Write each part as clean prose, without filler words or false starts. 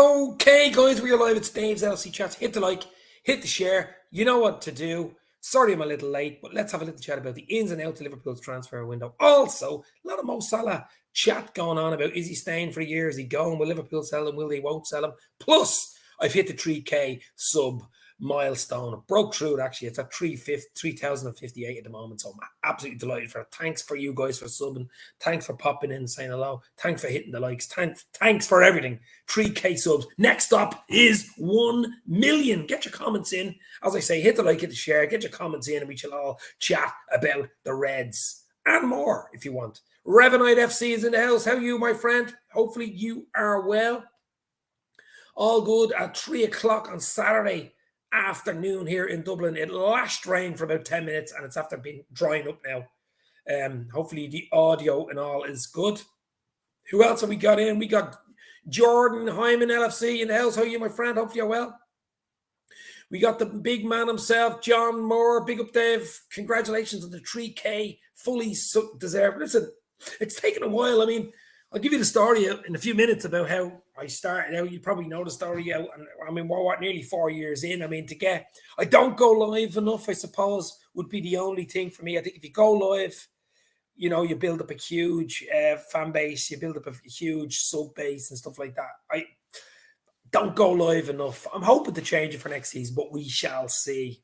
Okay, guys, we are live. It's Dave's LC Chats. Hit the like, hit the share. You know what to do. Sorry I'm a little late, but let's have a little chat about the ins and outs of Liverpool's transfer window. Also, a lot of Mo Salah chat going on about is he staying for a year? Is he going? Will Liverpool sell him? Will they won't sell him? Plus, I've hit the 3K sub milestone. It broke through it actually. It's at 3,058 at the moment. So I'm absolutely delighted for it. Thanks for you guys for subbing. Thanks for popping in and saying hello. Thanks for hitting the likes. Thanks for everything. 3K subs. Next up is 1 million. Get your comments in. As I say, hit the like, hit the share, get your comments in, and we shall all chat about the Reds and more if you want. Revenite FC is in the house. How are you, my friend? Hopefully you are well. All good at 3 o'clock on Saturday afternoon here in Dublin. It lashed rain for about 10 minutes and it's after been drying up now. Hopefully the audio and all is good. Who else have we got in? We got Jordan Hyman LFC in the house. How are you, my friend? Hopefully you're well. We got the big man himself, John Moore. Big up, Dave. Congratulations on the 3K. Fully deserved. Listen, it's taken a while. I mean, I'll give you the story in a few minutes about how I started out. You probably know the story out. And I mean, we're nearly 4 years in. I mean, I don't go live enough, I suppose, would be the only thing for me. I think if you go live, you know, you build up a huge fan base, you build up a huge sub base and stuff like that. I don't go live enough. I'm hoping to change it for next season, but we shall see.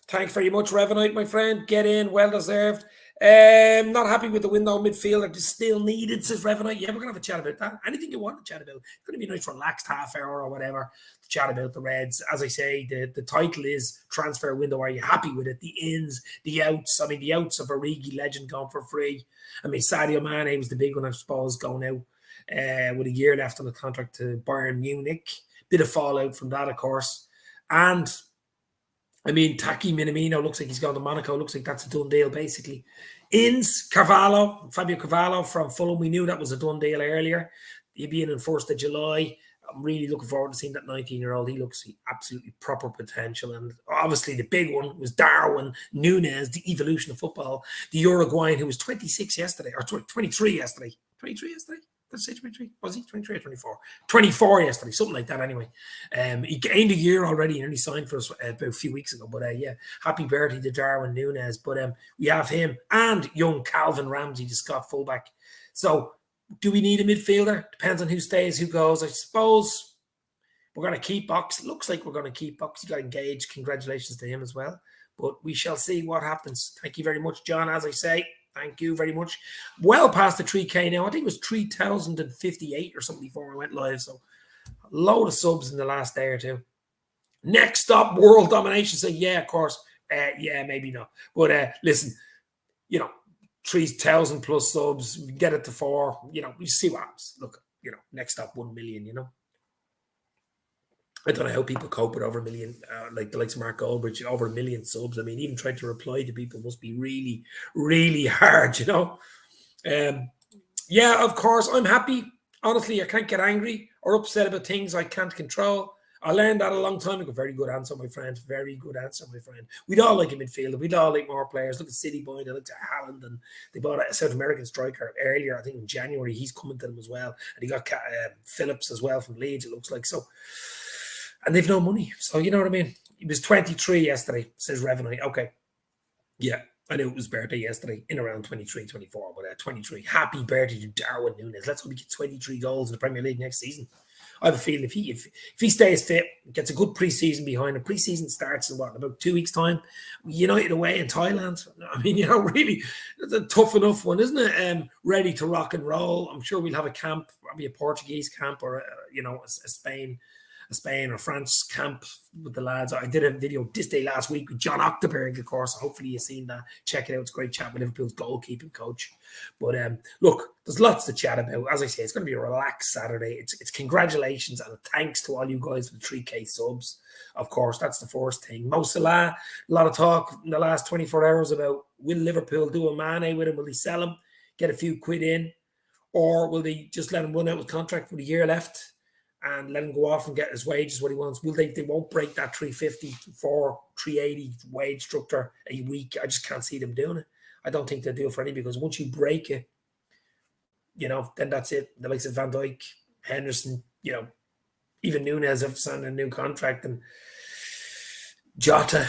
Thanks very much, Revenite, my friend. Get in, well deserved. Not happy with the window midfielder. Just still needed, says Revenite. Yeah, we're going to have a chat about that. Anything you want to chat about. It's going to be a nice relaxed half hour or whatever to chat about the Reds. As I say, the title is Transfer Window. Are you happy with it? The ins, the outs. I mean, the outs of Origi legend gone for free. I mean, Sadio Mane was the big one, I suppose, going out with a year left on the contract to Bayern Munich. Bit of fallout from that, of course. And I mean, Taki Minamino looks like he's gone to Monaco. Looks like that's a done deal, basically. Ins, Fabio Carvalho from Fulham. We knew that was a done deal earlier. He'll be in on 1st of July. I'm really looking forward to seeing that 19-year-old. He looks absolutely proper potential. And obviously the big one was Darwin Núñez, the evolution of football. The Uruguayan who was 26 yesterday, or 23 yesterday. 23 yesterday? Let's say 23. Was he 23 or 24? 24 yesterday, something like that anyway. He gained a year already and only signed for us about a few weeks ago. But yeah, happy birthday to Darwin Núñez. But we have him and young Calvin Ramsey, the Scott fullback. So do we need a midfielder? Depends on who stays, who goes. I suppose we're going to keep Box. Looks like we're going to keep Box. He got engaged. Congratulations to him as well. But we shall see what happens. Thank you very much, John, as I say. Thank you very much. Well past the 3K now. I think it was 3,058 or something before I went live. So a load of subs in the last day or two. Next up, World Domination. So yeah, of course. Yeah, maybe not. But listen, you know, 3,000 plus subs. We get it to 4. You know, we see what happens. Look, you know, next up, 1 million, you know. I don't know how people cope with over a million, like the likes of Mark Goldbridge, over 1 million subs. I mean, even trying to reply to people must be really, really hard, you know. Yeah, of course, I'm happy. Honestly, I can't get angry or upset about things I can't control. I learned that a long time ago. Very good answer, my friend. Very good answer, my friend. We'd all like a midfielder. We'd all like more players. Look at City Boy. They looked at Haaland, and they bought a South American striker earlier. I think in January. He's coming to them as well. And he got Phillips as well from Leeds, it looks like. So, and they've no money. So, you know what I mean? He was 23 yesterday, says Revenite. Okay. Yeah, I knew it was birthday yesterday, in around 23, 24, but 23. Happy birthday to Darwin Núñez. Let's hope he gets 23 goals in the Premier League next season. I have a feeling if he stays fit, gets a good pre-season behind him, pre-season starts in about 2 weeks' time, United away in Thailand. I mean, you know, really, it's a tough enough one, isn't it? Ready to rock and roll. I'm sure we'll have a camp, probably a Portuguese camp or, a Spain or France camp with the lads. I did a video this day last week with John Octoberg, of course. Hopefully you've seen that. Check it out. It's a great chat with Liverpool's goalkeeping coach. But look, there's lots to chat about. As I say, it's going to be a relaxed Saturday. It's congratulations and thanks to all you guys for the 3K subs. Of course, that's the first thing. Mo Salah, a lot of talk in the last 24 hours about will Liverpool do a Mane with him? Will they sell him, get a few quid in? Or will they just let him run out with contract with a year left and let him go off and get his wages what he wants? Will they won't break that 350 for 380 wage structure a week. I just can't see them doing it. I don't think they'll do it for any, because once you break it, you know, then that's it. The likes of Van Dijk, Henderson, even Nunez have signed a new contract, and Jota,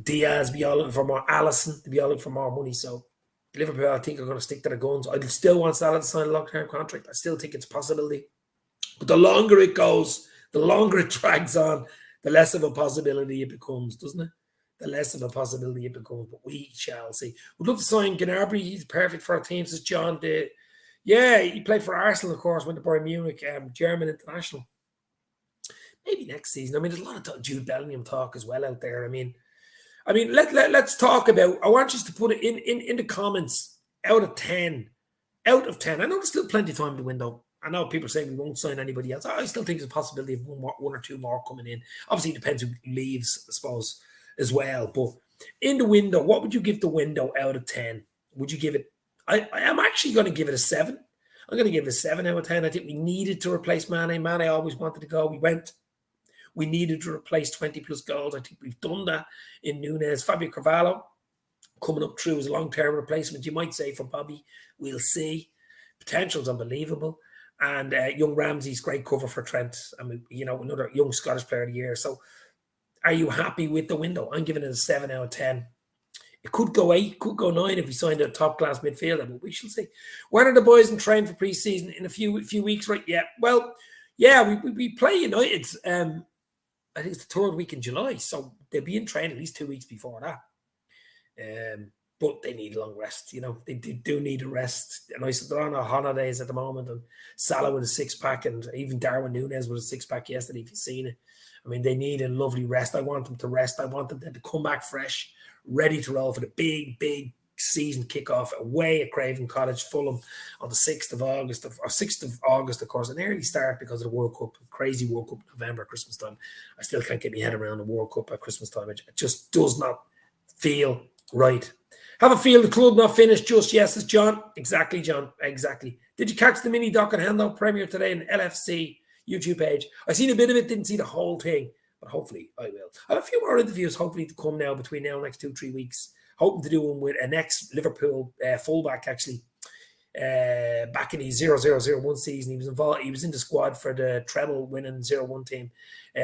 Diaz be all looking for more. Allison to be all looking for more money. So Liverpool, I think, are going to stick to their guns. I still want Salah to sign a long-term contract. I still think it's a possibility. But the longer it goes, the longer it drags on, the less of a possibility it becomes, doesn't it? The less of a possibility it becomes. But we shall see. We'd love to sign Gnabry. He's perfect for our team, says John. Yeah, he played for Arsenal, of course, went to Bayern Munich, German international. Maybe next season. I mean, there's a lot of Jude Bellingham talk as well out there. I mean, let's talk about. I want you to put it in the comments. Out of 10. Out of 10. I know there's still plenty of time in the window. I know people say we won't sign anybody else. I still think there's a possibility of one or two more coming in. Obviously, it depends who leaves, I suppose, as well. But in the window, what would you give the window out of 10? Would you give it? I am actually going to give it a 7. I'm going to give it a 7 out of 10. I think we needed to replace Mane. Mane always wanted to go. We needed to replace 20 plus goals. I think we've done that in Nunez. Fabio Carvalho coming up through as a long-term replacement, you might say, for Bobby. We'll see. Potential's unbelievable. And young Ramsey's great cover for Trent. I mean, another young Scottish player of the year. So are you happy with the window? I'm giving it a 7 out of 10. It could go 8, could go 9 if we signed a top-class midfielder, but we shall see. When are the boys in train for pre-season? In a few weeks, right? Yeah. Well, yeah, we play United. I think it's the 3rd week in July, so they'll be in train at least 2 weeks before that. But they need a long rest, They do need a rest. And I said they're on our holidays at the moment, and Salah with a 6-pack, and even Darwin Núñez with a 6-pack yesterday, if you've seen it. I mean, they need a lovely rest. I want them to rest. I want them to come back fresh, ready to roll for the big season kickoff away at Craven Cottage, Fulham, on the 6th of August, of course, an early start because of the World Cup, crazy World Cup, November, Christmas time. I still can't get my head around the World Cup at Christmas time. It just does not feel right. Have a feel the club not finished just yet, says John. Exactly, John. Exactly. Did you catch the mini doc and handout premiere today in the LFC YouTube page? I seen a bit of it, didn't see the whole thing, but hopefully I will. I have a few more interviews hopefully to come now between now and next 2-3 weeks. Hoping to do one with an ex-Liverpool fullback, actually. Back in the 0001 season, he was involved. He was in the squad for the treble-winning 0-1 team.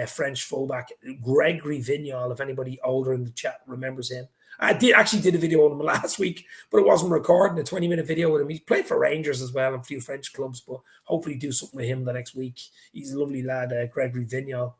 French fullback Gregory Vignal. If anybody older in the chat remembers him, I did a video on him last week, but it wasn't recording. A 20-minute video with him. He played for Rangers as well and a few French clubs, but hopefully do something with him the next week. He's a lovely lad, Gregory Vignal.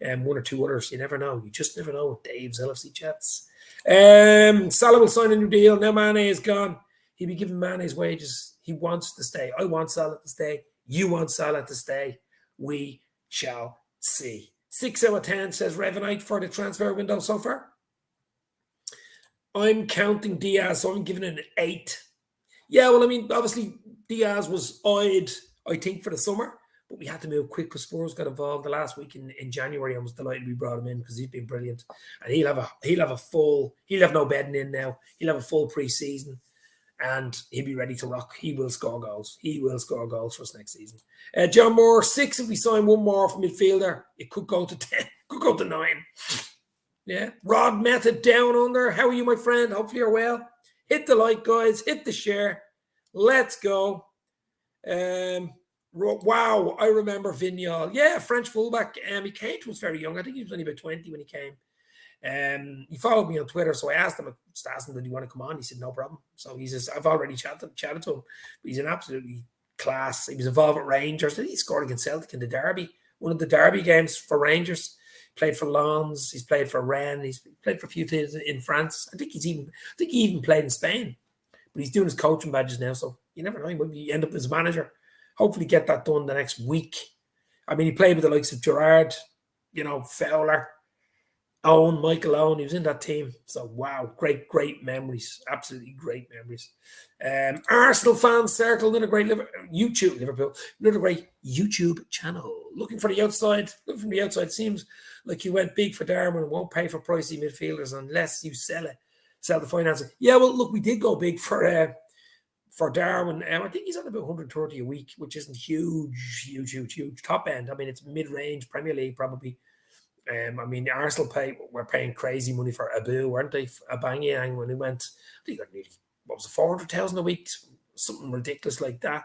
One or two others. You never know. You just never know with Dave's LFC chats. Salah will sign a new deal. Now Mane is gone. He'll be giving Mane his wages. He wants to stay. I want Salah to stay. You want Salah to stay. We shall see. 6 out of 10 says Revenite for the transfer window so far. I'm counting Diaz, so I'm giving it an 8. Yeah, well, I mean, obviously Diaz was eyed, I think, for the summer, but we had to move quick because Spurs got involved the last week in January. I was delighted we brought him in because he's been brilliant, and he'll have no bedding in now. He'll have a full pre-season, and he'll be ready to rock. He will score goals. He will score goals for us next season. John Moore, 6 if we sign one more from midfielder. It could go to 10, could go to 9. Yeah. Rod Method down under. How are you, my friend? Hopefully you're well. Hit the like, guys. Hit the share. Let's go. Wow, I remember Vignal. Yeah, French fullback. He came to us very young. I think he was only about 20 when he came. He followed me on Twitter, so I asked him, did he want to come on? He said, no problem. So he says, I've already chatted to him. But he's an absolutely class. He was involved with Rangers. He scored against Celtic in the Derby, one of the Derby games for Rangers. Played for Lens. He's played for Rennes. He's played for a few teams in France. I think he even played in Spain. But he's doing his coaching badges now, so you never know. He might end up as manager. Hopefully get that done the next week. I mean, he played with the likes of Gerrard, Fowler, Owen, Michael Owen. He was in that team. So, wow, great memories. Absolutely great memories. Arsenal fans circle, another great Liverpool, another great YouTube channel. Looking from the outside, seems like you went big for Darwin and won't pay for pricey midfielders unless you sell the financing. Yeah, well, look, we did go big for Darwin. I think he's on about 130 a week, which isn't huge. Top end. I mean, it's mid-range Premier League probably. I mean, Arsenal were paying crazy money for Abu, weren't they? Aubameyang when he went. I think got nearly 400,000 a week, something ridiculous like that.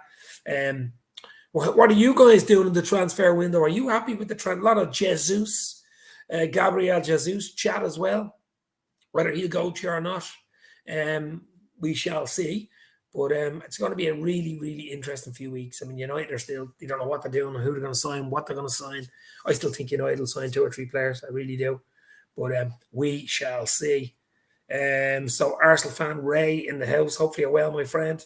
What are you guys doing in the transfer window? Are you happy with the trend? A lot of Jesus, Gabriel Jesus chat as well. Whether he'll go to you or not, we shall see. But it's going to be a really, really interesting few weeks. I mean, United are still, they don't know what they're doing, who they're going to sign, what they're going to sign. I still think United will sign 2 or 3 players. I really do. But we shall see. So Arsenal fan Ray in the house. Hopefully you're well, my friend.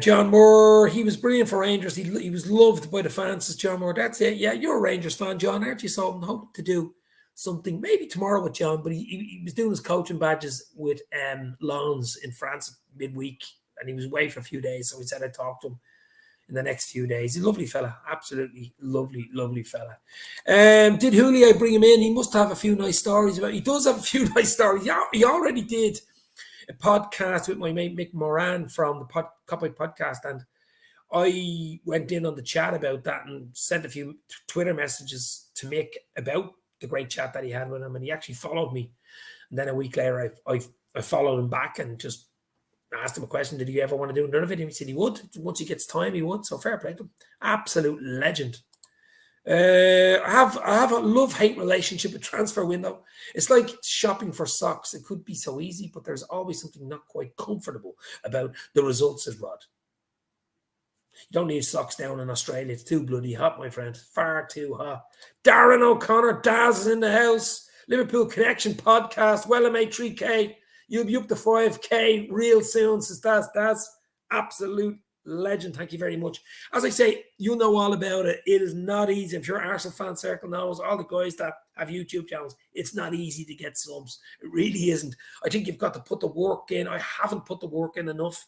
John Moore, he was brilliant for Rangers. He was loved by the fans, says John Moore. That's it. Yeah, you're a Rangers fan, John, aren't you? So I'm hoping to do something maybe tomorrow with John, but he was doing his coaching badges with loans in France midweek, and he was away for a few days. So he said I'd talk to him in the next few days. He's a lovely fella, absolutely lovely, lovely fella. Did Julio bring him in? He must have a few nice stories about. He does have a few nice stories. Yeah, he already did a podcast with my mate Mick Moran from the Copy Podcast, and I went in on the chat about that and sent a few Twitter messages to Mick about the great chat that he had with him, and he actually followed me. And then a week later, I followed him back and just asked him a question: did he ever want to do another video? He said he would. Once he gets time, he would. So fair play to him. Absolute legend. I have a love-hate relationship with transfer window. It's like shopping for socks. It could be so easy, but there's always something not quite comfortable about the results, as Rod. You don't need socks down in Australia. It's too bloody hot, my friend. Far too hot. Darren O'Connor, Daz is in the house. Liverpool Connection podcast. Well, I made 3K. You'll be up to 5K real soon, says Daz. Absolute legend. Thank you very much. As I say, you know all about it. It is not easy. I'm sure Arsenal fan circle knows, all the guys that have YouTube channels, it's not easy to get subs. It really isn't. I think you've got to put the work in. I haven't put the work in enough.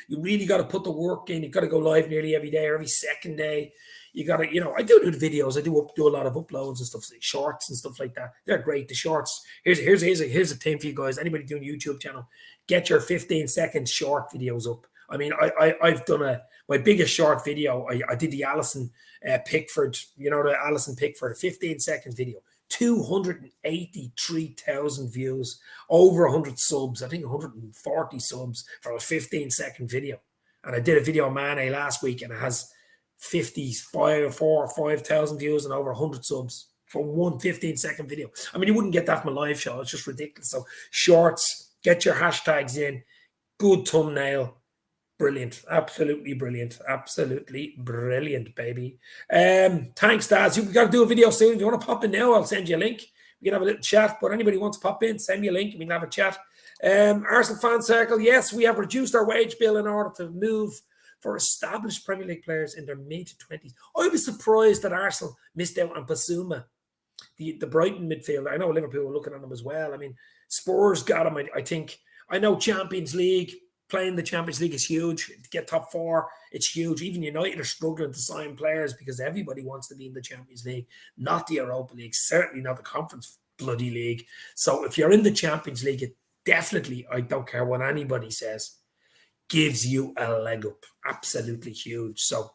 You really got to put the work in. You've got to go live nearly every day or every second day. You got to, I do the videos. I do a lot of uploads and stuff, like shorts and stuff like that. They're great. The shorts. Here's a tip for you guys. Anybody doing a YouTube channel, get your 15-second short videos up. I mean, I've done my biggest short video. I did the Alison Pickford, the Alison Pickford 15-second video. 283,000 views, over 100 subs, I think 140 subs for a 15-second video. And I did a video on Mane last week, and it has 5,000 views and over 100 subs for one 15-second video. I mean, you wouldn't get that from a live show. It's just ridiculous. So shorts, get your hashtags in, good thumbnail. Brilliant. Absolutely brilliant. Absolutely brilliant, baby. Thanks, Daz. We've got to do a video soon. If you want to pop in now, I'll send you a link. We can have a little chat, but anybody wants to pop in, send me a link and we can have a chat. Arsenal fan circle. Yes, we have reduced our wage bill in order to move for established Premier League players in their mid-20s. I was surprised that Arsenal missed out on Basuma, the Brighton midfielder. I know Liverpool were looking at him as well. I mean, Spurs got him, I think. I know Champions League, playing the Champions League is huge. To get top 4, it's huge. Even United are struggling to sign players because everybody wants to be in the Champions League, not the Europa League, certainly not the Conference bloody League. So if you're in the Champions League, it definitely, I don't care what anybody says, gives you a leg up. Absolutely huge. So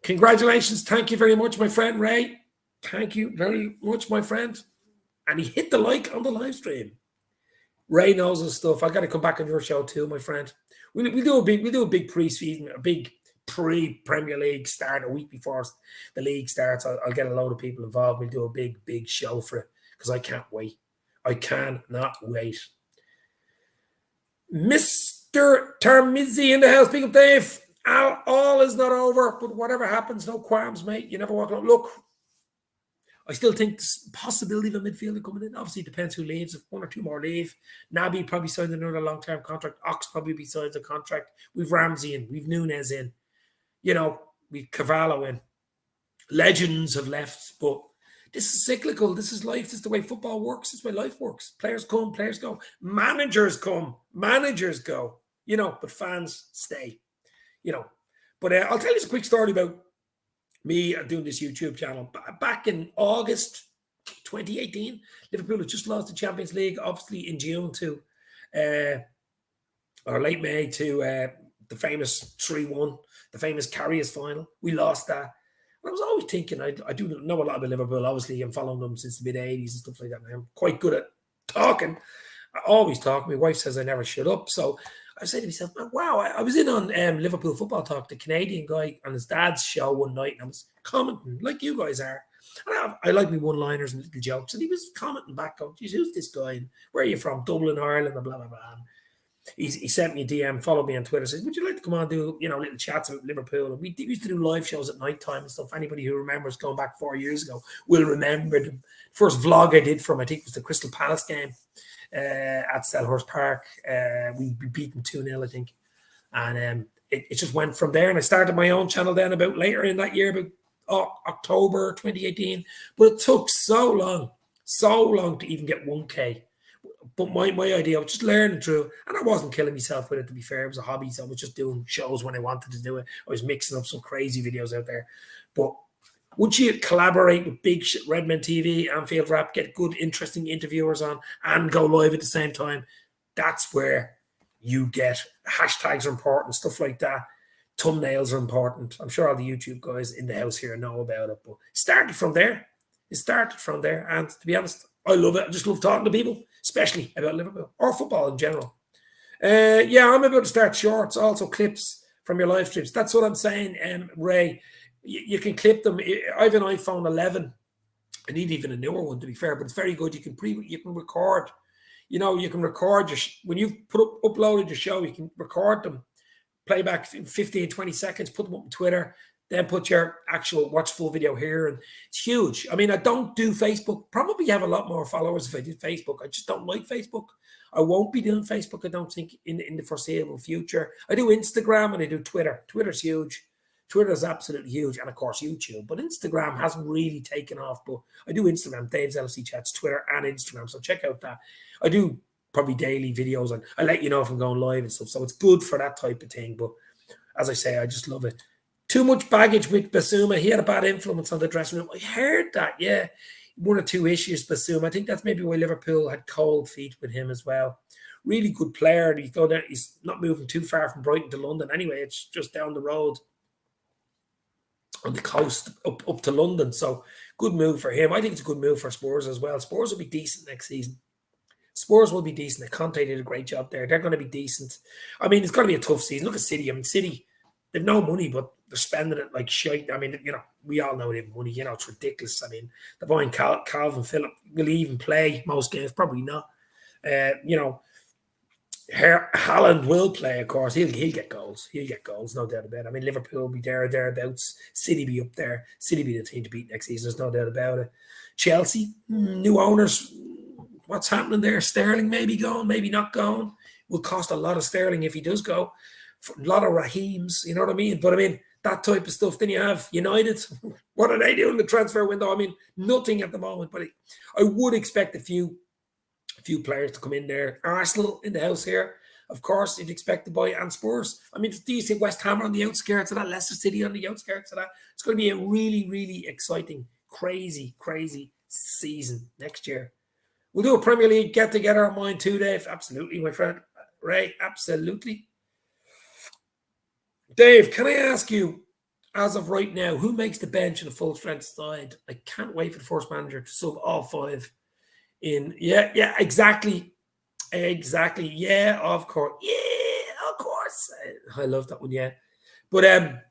congratulations. Thank you very much, my friend Ray. Thank you very much, my friend. And he hit the like on the live stream. Ray knows his stuff. I got to come back on your show too, my friend. We do a big pre-season, a big pre-Premier League start a week before the league starts. I'll get a load of people involved. We'll do a big show for it because I can't wait. I cannot wait. Mr. Tamizzy in the house. Big up, Dave. All is not over, but whatever happens, no qualms, mate. You never walk alone. Look, I still think there's a possibility of a midfielder coming in. Obviously, it depends who leaves. If 1 or 2 more leave, Naby probably signs another long-term contract. Ox probably signs a contract. We've Ramsey in. We've Nunes in. We've Cavallo in. Legends have left, but this is cyclical. This is life. This is the way football works. This is the way life works. Players come, players go. Managers come, managers go. But fans stay. But I'll tell you a quick story about me doing this YouTube channel. Back in August 2018, Liverpool had just lost the Champions League, obviously in June to, or late May to the famous 3-1, the famous Carriers final. We lost that. And I was always thinking, I do know a lot about Liverpool, obviously. I'm following them since the mid-80s and stuff like that. I'm quite good at talking. I always talk. My wife says I never shut up. So I said to myself, "Man, wow, I was in on Liverpool Football Talk, the Canadian guy on his dad's show one night, and I was commenting like you guys are. And I like me one-liners and little jokes, and he was commenting back, going, geez, who's this guy? And where are you from? Dublin, Ireland, and blah, blah, blah. And he sent me a DM, followed me on Twitter, said, would you like to come on and do, little chats about Liverpool? And we used to do live shows at night time and stuff. Anybody who remembers going back 4 years ago will remember the first vlog I did from, I think it was the Crystal Palace game at Selhurst Park. We beat them 2-0, I think. And it just went from there. And I started my own channel then about later in that year, about October 2018. But it took so long to even get 1K. But my idea, I was just learning through, and I wasn't killing myself with it, to be fair. It was a hobby, so I was just doing shows when I wanted to do it. I was mixing up some crazy videos out there. But would you collaborate with big Redmen TV, Anfield Rap, get good, interesting interviewers on, and go live at the same time? That's where you get hashtags are important, stuff like that. Thumbnails are important. I'm sure all the YouTube guys in the house here know about it, but it started from there. And to be honest, I love it. I just love talking to people, especially about Liverpool or football in general. I'm about to start shorts, also clips from your live streams. That's what I'm saying, Ray. You can clip them. I have an iPhone 11. I need even a newer one, to be fair, but it's very good. You can record. You can record when you've uploaded your show. You can record them, play back in 15, 20 seconds, put them up on Twitter, then put your actual watch full video here. And it's huge. I mean, I don't do Facebook. Probably have a lot more followers if I did Facebook. I just don't like Facebook. I won't be doing Facebook, I don't think, in the foreseeable future. I do Instagram and I do Twitter. Twitter's huge. Twitter is absolutely huge. And, of course, YouTube. But Instagram hasn't really taken off. But I do Instagram, Dave's LFC Chats, Twitter and Instagram. So check out that. I do probably daily videos. And I let you know if I'm going live and stuff. So it's good for that type of thing. But as I say, I just love it. Too much baggage with Basuma. He had a bad influence on the dressing room. I heard that, yeah. 1 or 2 issues, Basuma. I think that's maybe why Liverpool had cold feet with him as well. Really good player. He's not moving too far from Brighton to London anyway. It's just down the road on the coast up to London. So good move for him. I think it's a good move for Spurs as well. Spurs will be decent next season. Spurs will be decent. Conte did a great job there. They're going to be decent. I mean, it's going to be a tough season. Look at City. I mean, City, they've no money, but they're spending it like shite. I mean, we all know they have money. It's ridiculous. I mean, they're buying Calvin Phillips. Will he even play most games? Probably not. Haaland will play, of course. He'll get goals. He'll get goals, no doubt about it. I mean, Liverpool will be thereabouts. City be up there. City be the team to beat next season. There's no doubt about it. Chelsea, new owners. What's happening there? Sterling maybe going, maybe not going. Will cost a lot of Sterling if he does go. A lot of Raheems, you know what I mean? But I mean, that type of stuff. Then you have United. What are they doing in the transfer window? I mean, nothing at the moment. But I would expect a few players to come in there. Arsenal in the house here. Of course, you'd expect to buy and Spurs. I mean, do you see West Ham on the outskirts of that? Leicester City on the outskirts of that? It's going to be a really, really exciting, crazy, crazy season next year. We'll do a Premier League get-together on mine too, Dave. Absolutely, my friend. Ray, absolutely. Dave, can I ask you, as of right now, who makes the bench in a full-strength side? I can't wait for the first manager to sub all 5 in. Yeah, exactly. Yeah, of course. I love that one, yeah. But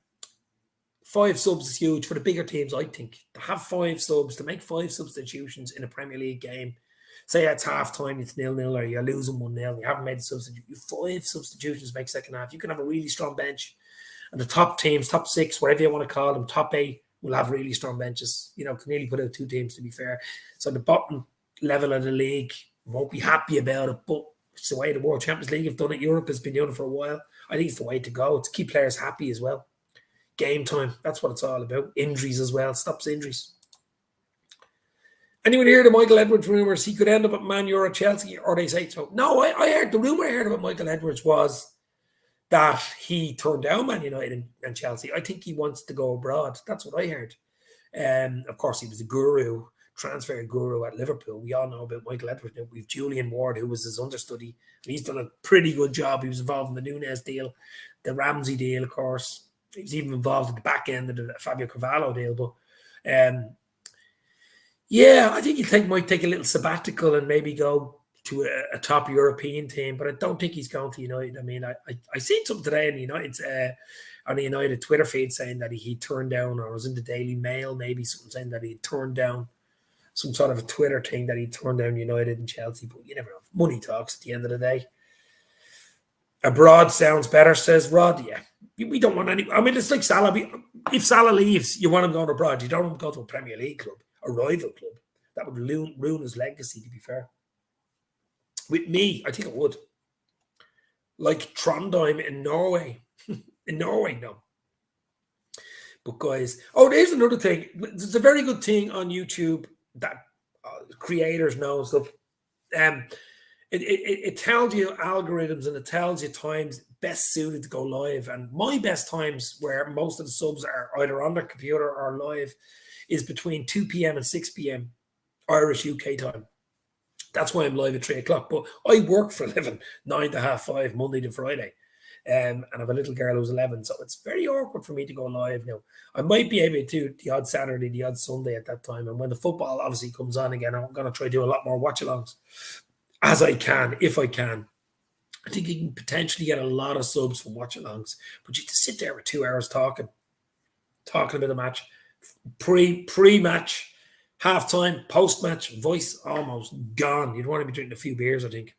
5 subs is huge for the bigger teams, I think. To have 5 subs, to make 5 substitutions in a Premier League game, say it's half-time, it's 0-0, or you're losing 1-0, you haven't made a substitution. 5 substitutions make second half. You can have a really strong bench. And the top teams, top 6, whatever you want to call them, top 8, will have really strong benches. Can nearly put out 2 teams, to be fair. So the bottom level of the league won't be happy about it, but it's the way the World Champions League have done it. Europe has been doing it for a while. I think it's the way to go, to keep players happy as well. Game time, that's what it's all about. Injuries as well, stops injuries. Anyone hear the Michael Edwards rumours? He could end up at Man U or Chelsea, or they say so. No, I heard the rumour I heard about Michael Edwards was that he turned down Man United and Chelsea. I think he wants to go abroad. That's what I heard. Of course, he was a guru, transfer guru at Liverpool. We all know about Michael Edwards. We've Julian Ward, who was his understudy. He's done a pretty good job. He was involved in the Nunes deal, the Ramsey deal, of course. He was even involved at the back end of the Fabio Carvalho deal. But I think he might take a little sabbatical and maybe go to a top European team, but I don't think he's going to United. I mean, I seen something today on the United Twitter feed saying that he turned down, or was in the Daily Mail maybe something saying that he turned down some sort of a Twitter thing that he turned down United and Chelsea. But you never know. Money talks at the end of the day. Abroad sounds better, says Rod. Yeah, we don't want any. I mean, it's like Salah. If Salah leaves, you want him going abroad. You don't want him to go to a Premier League club, a rival club. That would ruin his legacy, to be fair. With me, I think it would. Like Trondheim in Norway. In Norway, no. But guys, there's another thing. There's a very good thing on YouTube that creators know and stuff. It tells you algorithms and it tells you times best suited to go live. And my best times, where most of the subs are either on their computer or live, is between 2 p.m. and 6 p.m. Irish UK time. That's why I'm live at 3 o'clock. But I work for a living 9 to half 5, Monday to Friday. And I have a little girl who's 11. So it's very awkward for me to go live now. I might be able to the odd Saturday, the odd Sunday at that time. And when the football obviously comes on again, I'm going to try to do a lot more watch-alongs as I can, if I can. I think you can potentially get a lot of subs from watch-alongs. But you have to sit there for 2 hours talking about the match. Pre-match, half-time, post-match, voice almost gone. You'd want to be drinking a few beers, I think.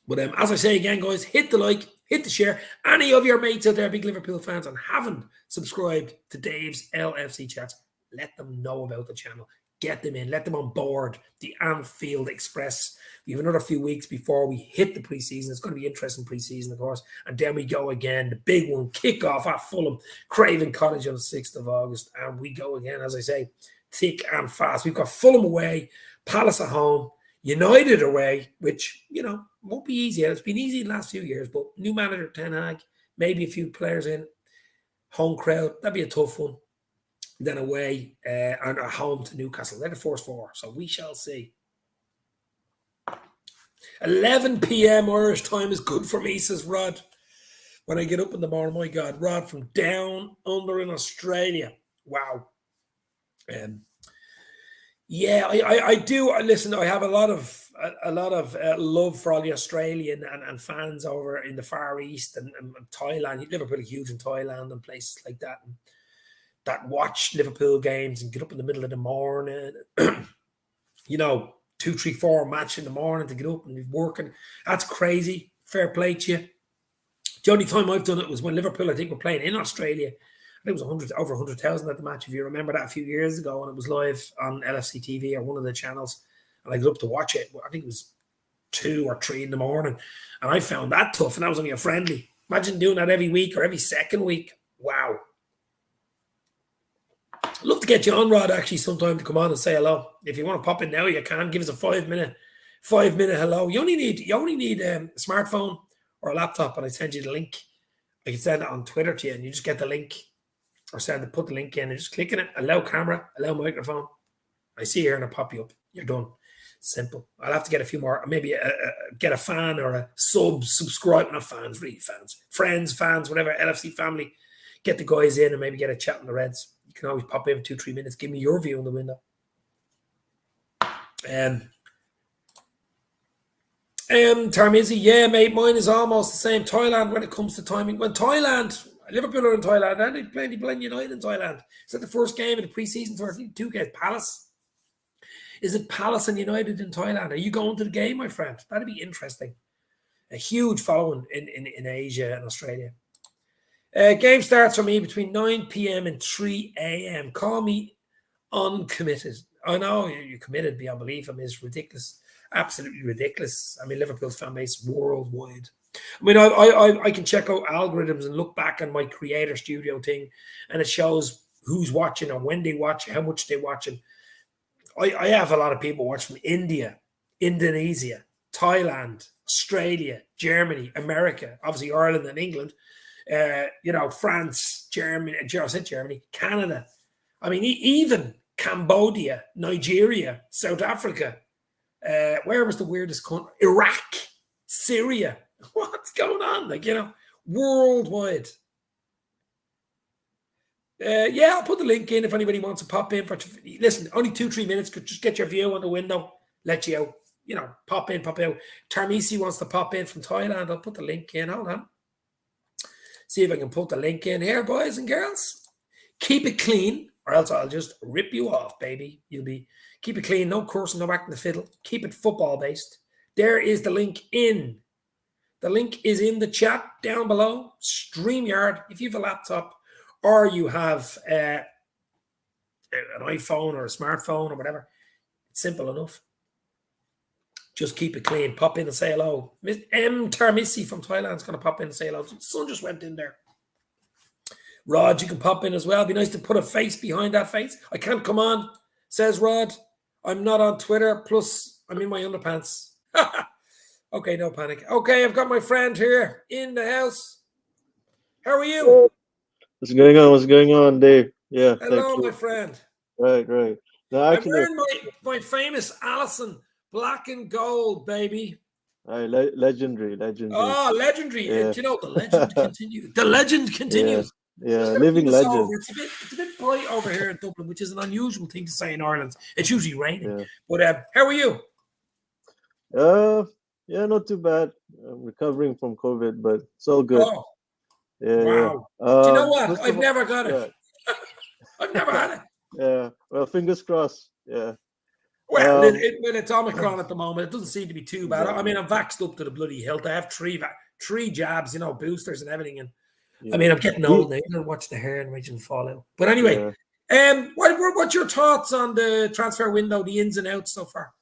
But as I say again, guys, hit the like, hit the share. Any of your mates out there, big Liverpool fans, and haven't subscribed to Dave's LFC Chats, let them know about the channel. Get them in. Let them on board the Anfield Express. We have another few weeks before we hit the preseason. It's going to be interesting preseason, of course. And then we go again. The big one, kickoff at Fulham, Craven Cottage on the 6th of August. And we go again, as I say, thick and fast. We've got Fulham away, Palace at home, United away, which, won't be easy. It's been easy the last few years, but new manager Ten Hag, maybe a few players in, home crowd, that'd be a tough one. Then away and at home to Newcastle. They're the first four, so we shall see. 11 p.m. Irish time is good for me, says Rod. When I get up in the morning, my God, Rod from down under in Australia. Wow. Yeah, I do. Listen, I have a lot of love for all the Australian and fans over in the Far East and Thailand. Liverpool are huge in Thailand and places like that. And that watch Liverpool games and get up in the middle of the morning. 2, 3, 4 match in the morning to get up and be working. That's crazy. Fair play to you. The only time I've done it was when Liverpool, I think, were playing in Australia. I think it was over 100,000 at the match, if you remember that, a few years ago, and it was live on LFC TV or one of the channels, and I got up to watch it. I think it was 2 or 3 in the morning, and I found that tough, and that was only a friendly. Imagine doing that every week or every second week. Wow. I'd love to get you on, Rod, actually, sometime to come on and say hello. If you want to pop in now, you can. Give us a 5-minute hello. You only need a smartphone or a laptop, and I send you the link. I can send it on Twitter to you, and you just get the link. Or put the link in and just click on it. Allow camera, allow microphone. I see here and I'll pop you up. You're done. Simple. I'll have to get a few more, maybe get a fan or a subscribe, not fans, really fans. Friends, fans, whatever, LFC family. Get the guys in and maybe get a chat on the Reds. You can always pop in for 2-3 minutes. Give me your view on the window. Tamizzy, yeah, mate, mine is almost the same. Thailand when it comes to timing. When Liverpool are in Thailand, and they playing United in Thailand. Is that the first game of the preseason tour? 2 games. Palace. Is it Palace and United in Thailand? Are you going to the game, my friend? That'd be interesting. A huge following in Asia and Australia. Game starts for me between 9 p.m. and 3 a.m. Call me uncommitted. I know you're committed beyond belief. I mean, it's ridiculous. Absolutely ridiculous. I mean, Liverpool's fan base worldwide. I mean, I can check out algorithms and look back on my creator studio thing, and it shows who's watching or when they watch, how much they watch. And I have a lot of people watch from India, Indonesia, Thailand, Australia, Germany, America, obviously Ireland and England, France, Germany, I said Germany, Canada. I mean, even Cambodia, Nigeria, South Africa. Where was the weirdest country? Iraq, Syria. What's going on? Worldwide. I'll put the link in if anybody wants to pop in. Listen, only 2-3 minutes. Could just get your view on the window. Let you out. pop in, pop out. Tamizzy wants to pop in from Thailand. I'll put the link in. Hold on. See if I can put the link in here, boys and girls. Keep it clean, or else I'll just rip you off, baby. Keep it clean, no cursing, no back in the fiddle. Keep it football based. There is the link in. The link is in the chat down below. StreamYard. If you have a laptop or you have an iPhone or a smartphone or whatever, it's simple enough. Just keep it clean. Pop in and say hello. M Tamizzy from Thailand is going to pop in and say hello. The sun just went in there. Rod, you can pop in as well. It'd be nice to put a face behind that face. I can't come on, says Rod. I'm not on Twitter. Plus, I'm in my underpants. Okay, no panic. Okay, I've got my friend here in the house. How are you? What's going on? What's going on, Dave? Yeah, hello, my friend. Right. No, I'm wearing my famous Allison black and gold, baby. Legendary. Oh, legendary. Yeah. Do you know the legend continues? The legend continues. Yeah, living legend. It's a bit bright over here in Dublin, which is an unusual thing to say in Ireland. It's usually raining. Yeah. But how are you? Yeah, not too bad. I'm recovering from COVID, but it's all good. Oh, wow. Do you know what? I've never got it. I've never had it. Yeah. Well, fingers crossed. Yeah. Well, it's Omicron at the moment. It doesn't seem to be too bad. Exactly. I mean, I'm vaxxed up to the bloody hilt. I have three jabs, boosters and everything. And I mean, I'm getting old now. You don't watch the hair and region fall out. But anyway, what's your thoughts on the transfer window, the ins and outs so far?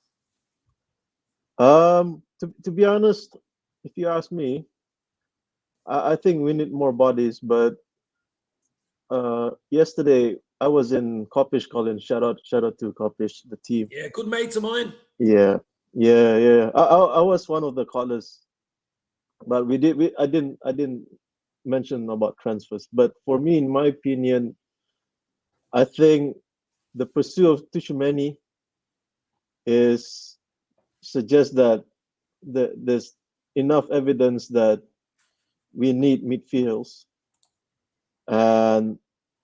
To be honest, if you ask me, I think we need more bodies. But yesterday I was in Coppish, Colin. Shout out to Coppish, the team. Yeah, good mates of mine. Yeah. I was one of the callers, but I didn't mention about transfers. But for me, in my opinion, I think the pursuit of Tuchumeni suggests that there's enough evidence that we need midfields, and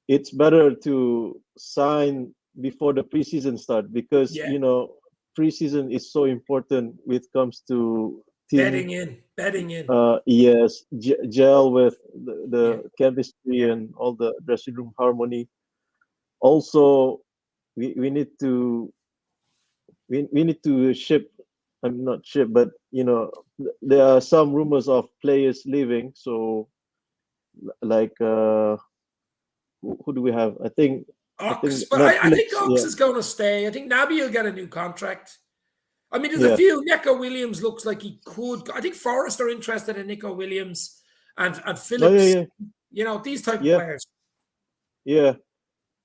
it's better to sign before the preseason start because preseason is so important when it comes to team bedding in. Yes, gel with the chemistry and all the dressing room harmony. Also, we need to ship. I'm not sure, but there are some rumors of players leaving. So, like, who do we have? I think Ox, but I think Ox is going to stay. I think Naby will get a new contract. I mean, there's a few. Nico Williams looks like he could. I think Forest are interested in Nico Williams and Phillips. These type of players. Yeah,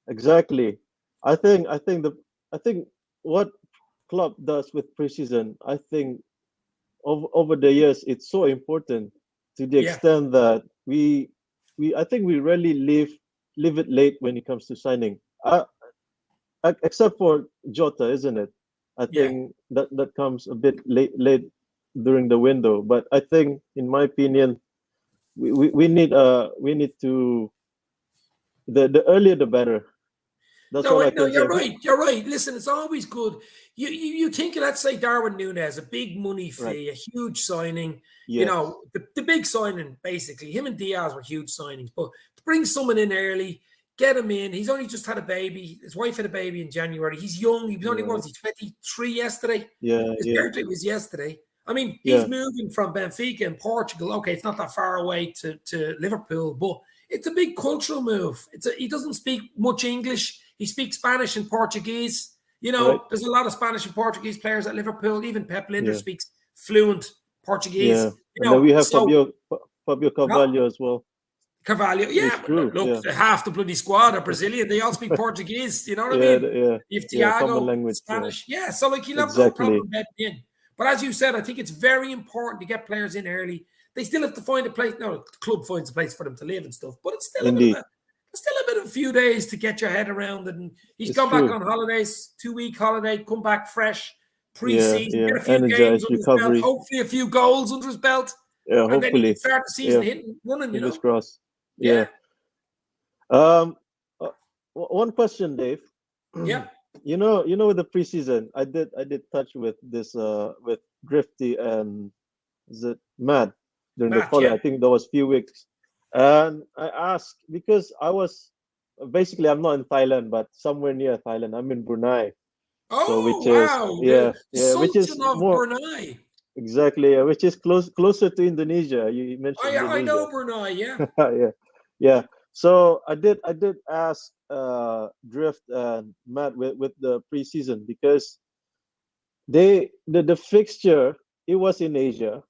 exactly. I think what club does with preseason, I think over the years it's so important to the extent that I think we really leave it late when it comes to signing, except for Jota, isn't it? I think that comes a bit late during the window, but I think, in my opinion, we need to the earlier the better. That's all I can say. You're right. You're right. Listen, it's always good. You think, let's say Darwin Núñez, a big money fee, a huge signing. Yes. The big signing, basically. Him and Diaz were huge signings. But to bring someone in early, get him in. He's only just had a baby. His wife had a baby in January. He's young. He was only, 23 yesterday? His birthday was yesterday. I mean, he's moving from Benfica in Portugal. Okay, it's not that far away to Liverpool, but it's a big cultural move. He doesn't speak much English. He speaks Spanish and Portuguese. There's a lot of Spanish and Portuguese players at Liverpool. Even Pep Linder speaks fluent Portuguese. Yeah. And then we have Fabio Carvalho as well. Carvalho, look, half the bloody squad are Brazilian. They all speak Portuguese. You know what I mean? Yeah. You have Thiago, language, Spanish. Yeah, so you'll have no problem getting in. But as you said, I think it's very important to get players in early. They still have to find a place. No, the club finds a place for them to live and stuff. But it's still a bit of a few days to get your head around. And he's gone back on holidays, 2-week holiday, come back fresh, pre-season, get a few games under his belt, hopefully a few goals under his belt. Yeah, hopefully. And then he can start the season hitting, running, Fingers crossed. Yeah. One question, Dave. Yeah. with the preseason, I did touch with this with Drifty and is it Matt during the Matt, college. yeah. I think that was few weeks, and I asked because I was basically I'm not in Thailand, but somewhere near Thailand. I'm in Brunei, so Oh, which is wow. The yeah, which is Sultan of more Brunei. exactly which is closer to Indonesia. You mentioned I Indonesia. know Brunei, yeah. Yeah, yeah. So I did ask Drift and Matt with the preseason because the fixture it was in Asia,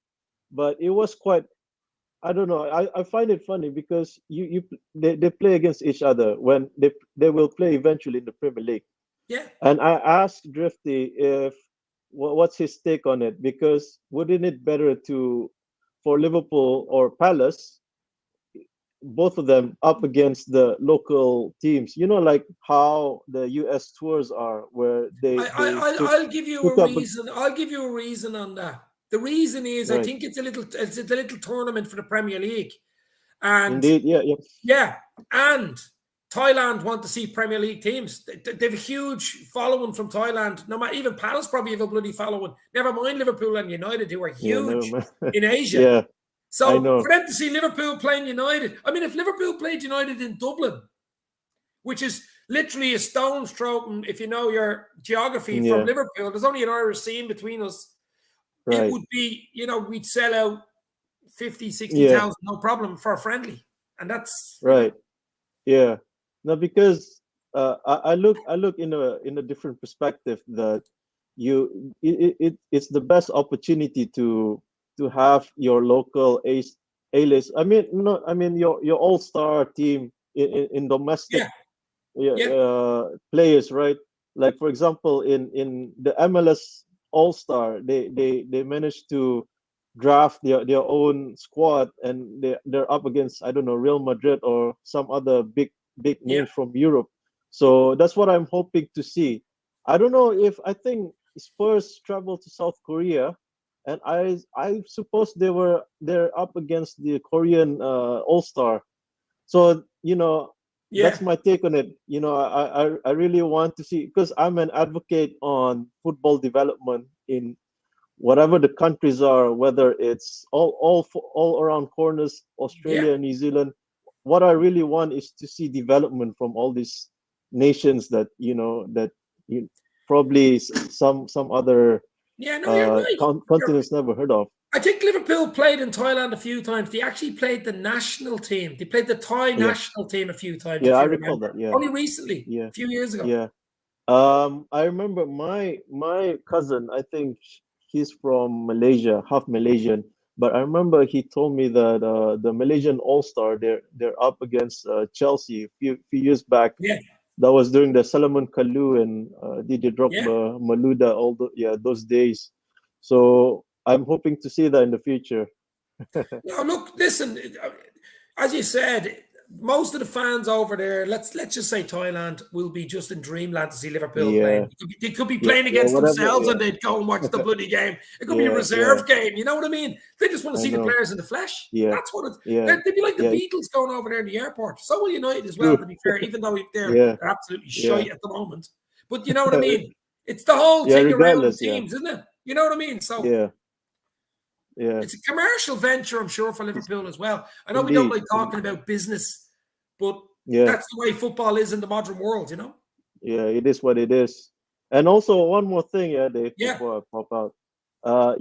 but it was quite I don't know. I find it funny because they play against each other when they will play eventually in the Premier League. Yeah. And I asked Drifty if what's his take on it because wouldn't it better to for Liverpool or Palace both of them up against the local teams. Like how the US tours are, where they I'll give you took a up reason. I'll give you a reason on that. The reason is I right. think it's a little tournament for the Premier League. And Indeed, yeah, yeah, yeah, and Thailand want to see Premier League teams. They have a huge following from Thailand. No matter even Palace probably have a bloody following. Never mind Liverpool and United, who are yeah. Never huge mind. in Asia. Yeah, I So for know. them to see Liverpool playing United, I mean, if Liverpool played United in Dublin, which is literally a stone's throw, if you know your geography from Yeah, Liverpool, there's only an Irish scene between us. It right. would be, we'd sell out 50, sixty Yeah, thousand, no problem for a friendly. And right. Yeah. No, because I look in a different perspective that it's the best opportunity to have your local A list. I mean, no, I mean your all star team in domestic yeah, yeah, players, right? Like for example, in the MLS All Star, they managed to draft their own squad, and they're up against I don't know Real Madrid or some other big yeah. names from Europe. So that's what I'm hoping to see. I don't know if I think Spurs traveled to South Korea, and I suppose they're up against the Korean All Star. So Yeah, that's my take on it. I really want to see because I'm an advocate on football development in whatever the countries are, whether it's all around corners, yeah. Australia, New Zealand. What I really want is to see development from all these nations that you, probably some other Yeah, no, you're right. You're right. continents never heard of. I think Liverpool played in Thailand a few times. They actually played the national team. They played the Thai Yeah, national team a few times, yeah, if I you recall remember. that. Yeah, Only recently, yeah, a few years ago. yeah. I remember my cousin. I think he's from Malaysia, half Malaysian. But I remember he told me that the Malaysian All Star they're up against Chelsea a few years back. Yeah, That was during the Salomon Kalou and Didier yeah. Drogba, Malouda, those days. So I'm hoping to see that in the future. No, look, listen. As you said, most of the fans over there, let's just say Thailand, will be just in dreamland to see Liverpool playing. Yeah, They could be yeah, playing yeah, against whatever. themselves Yeah, and they'd go and watch the bloody game. It could be a yeah, yeah. reserve game. You know what I mean? They just want to I see the know. players in the flesh. Yeah, That's what it. yeah, They'd be like the yeah. Beatles going over there in the airport. So will United as well, True. to be fair, even though Yeah, they're absolutely yeah, shite at the moment. But you know what I mean? It's the whole yeah. thing around the Regardless, yeah, teams, isn't it? You know what I mean? So yeah, yeah. it's a commercial venture, I'm sure, for It's, Liverpool as well. I know we don't indeed, like talking about business, but yeah, that's the way football is in the modern world. yeah. It is what it is. And also one more thing, yeah, Dave, Yeah, before I pop out.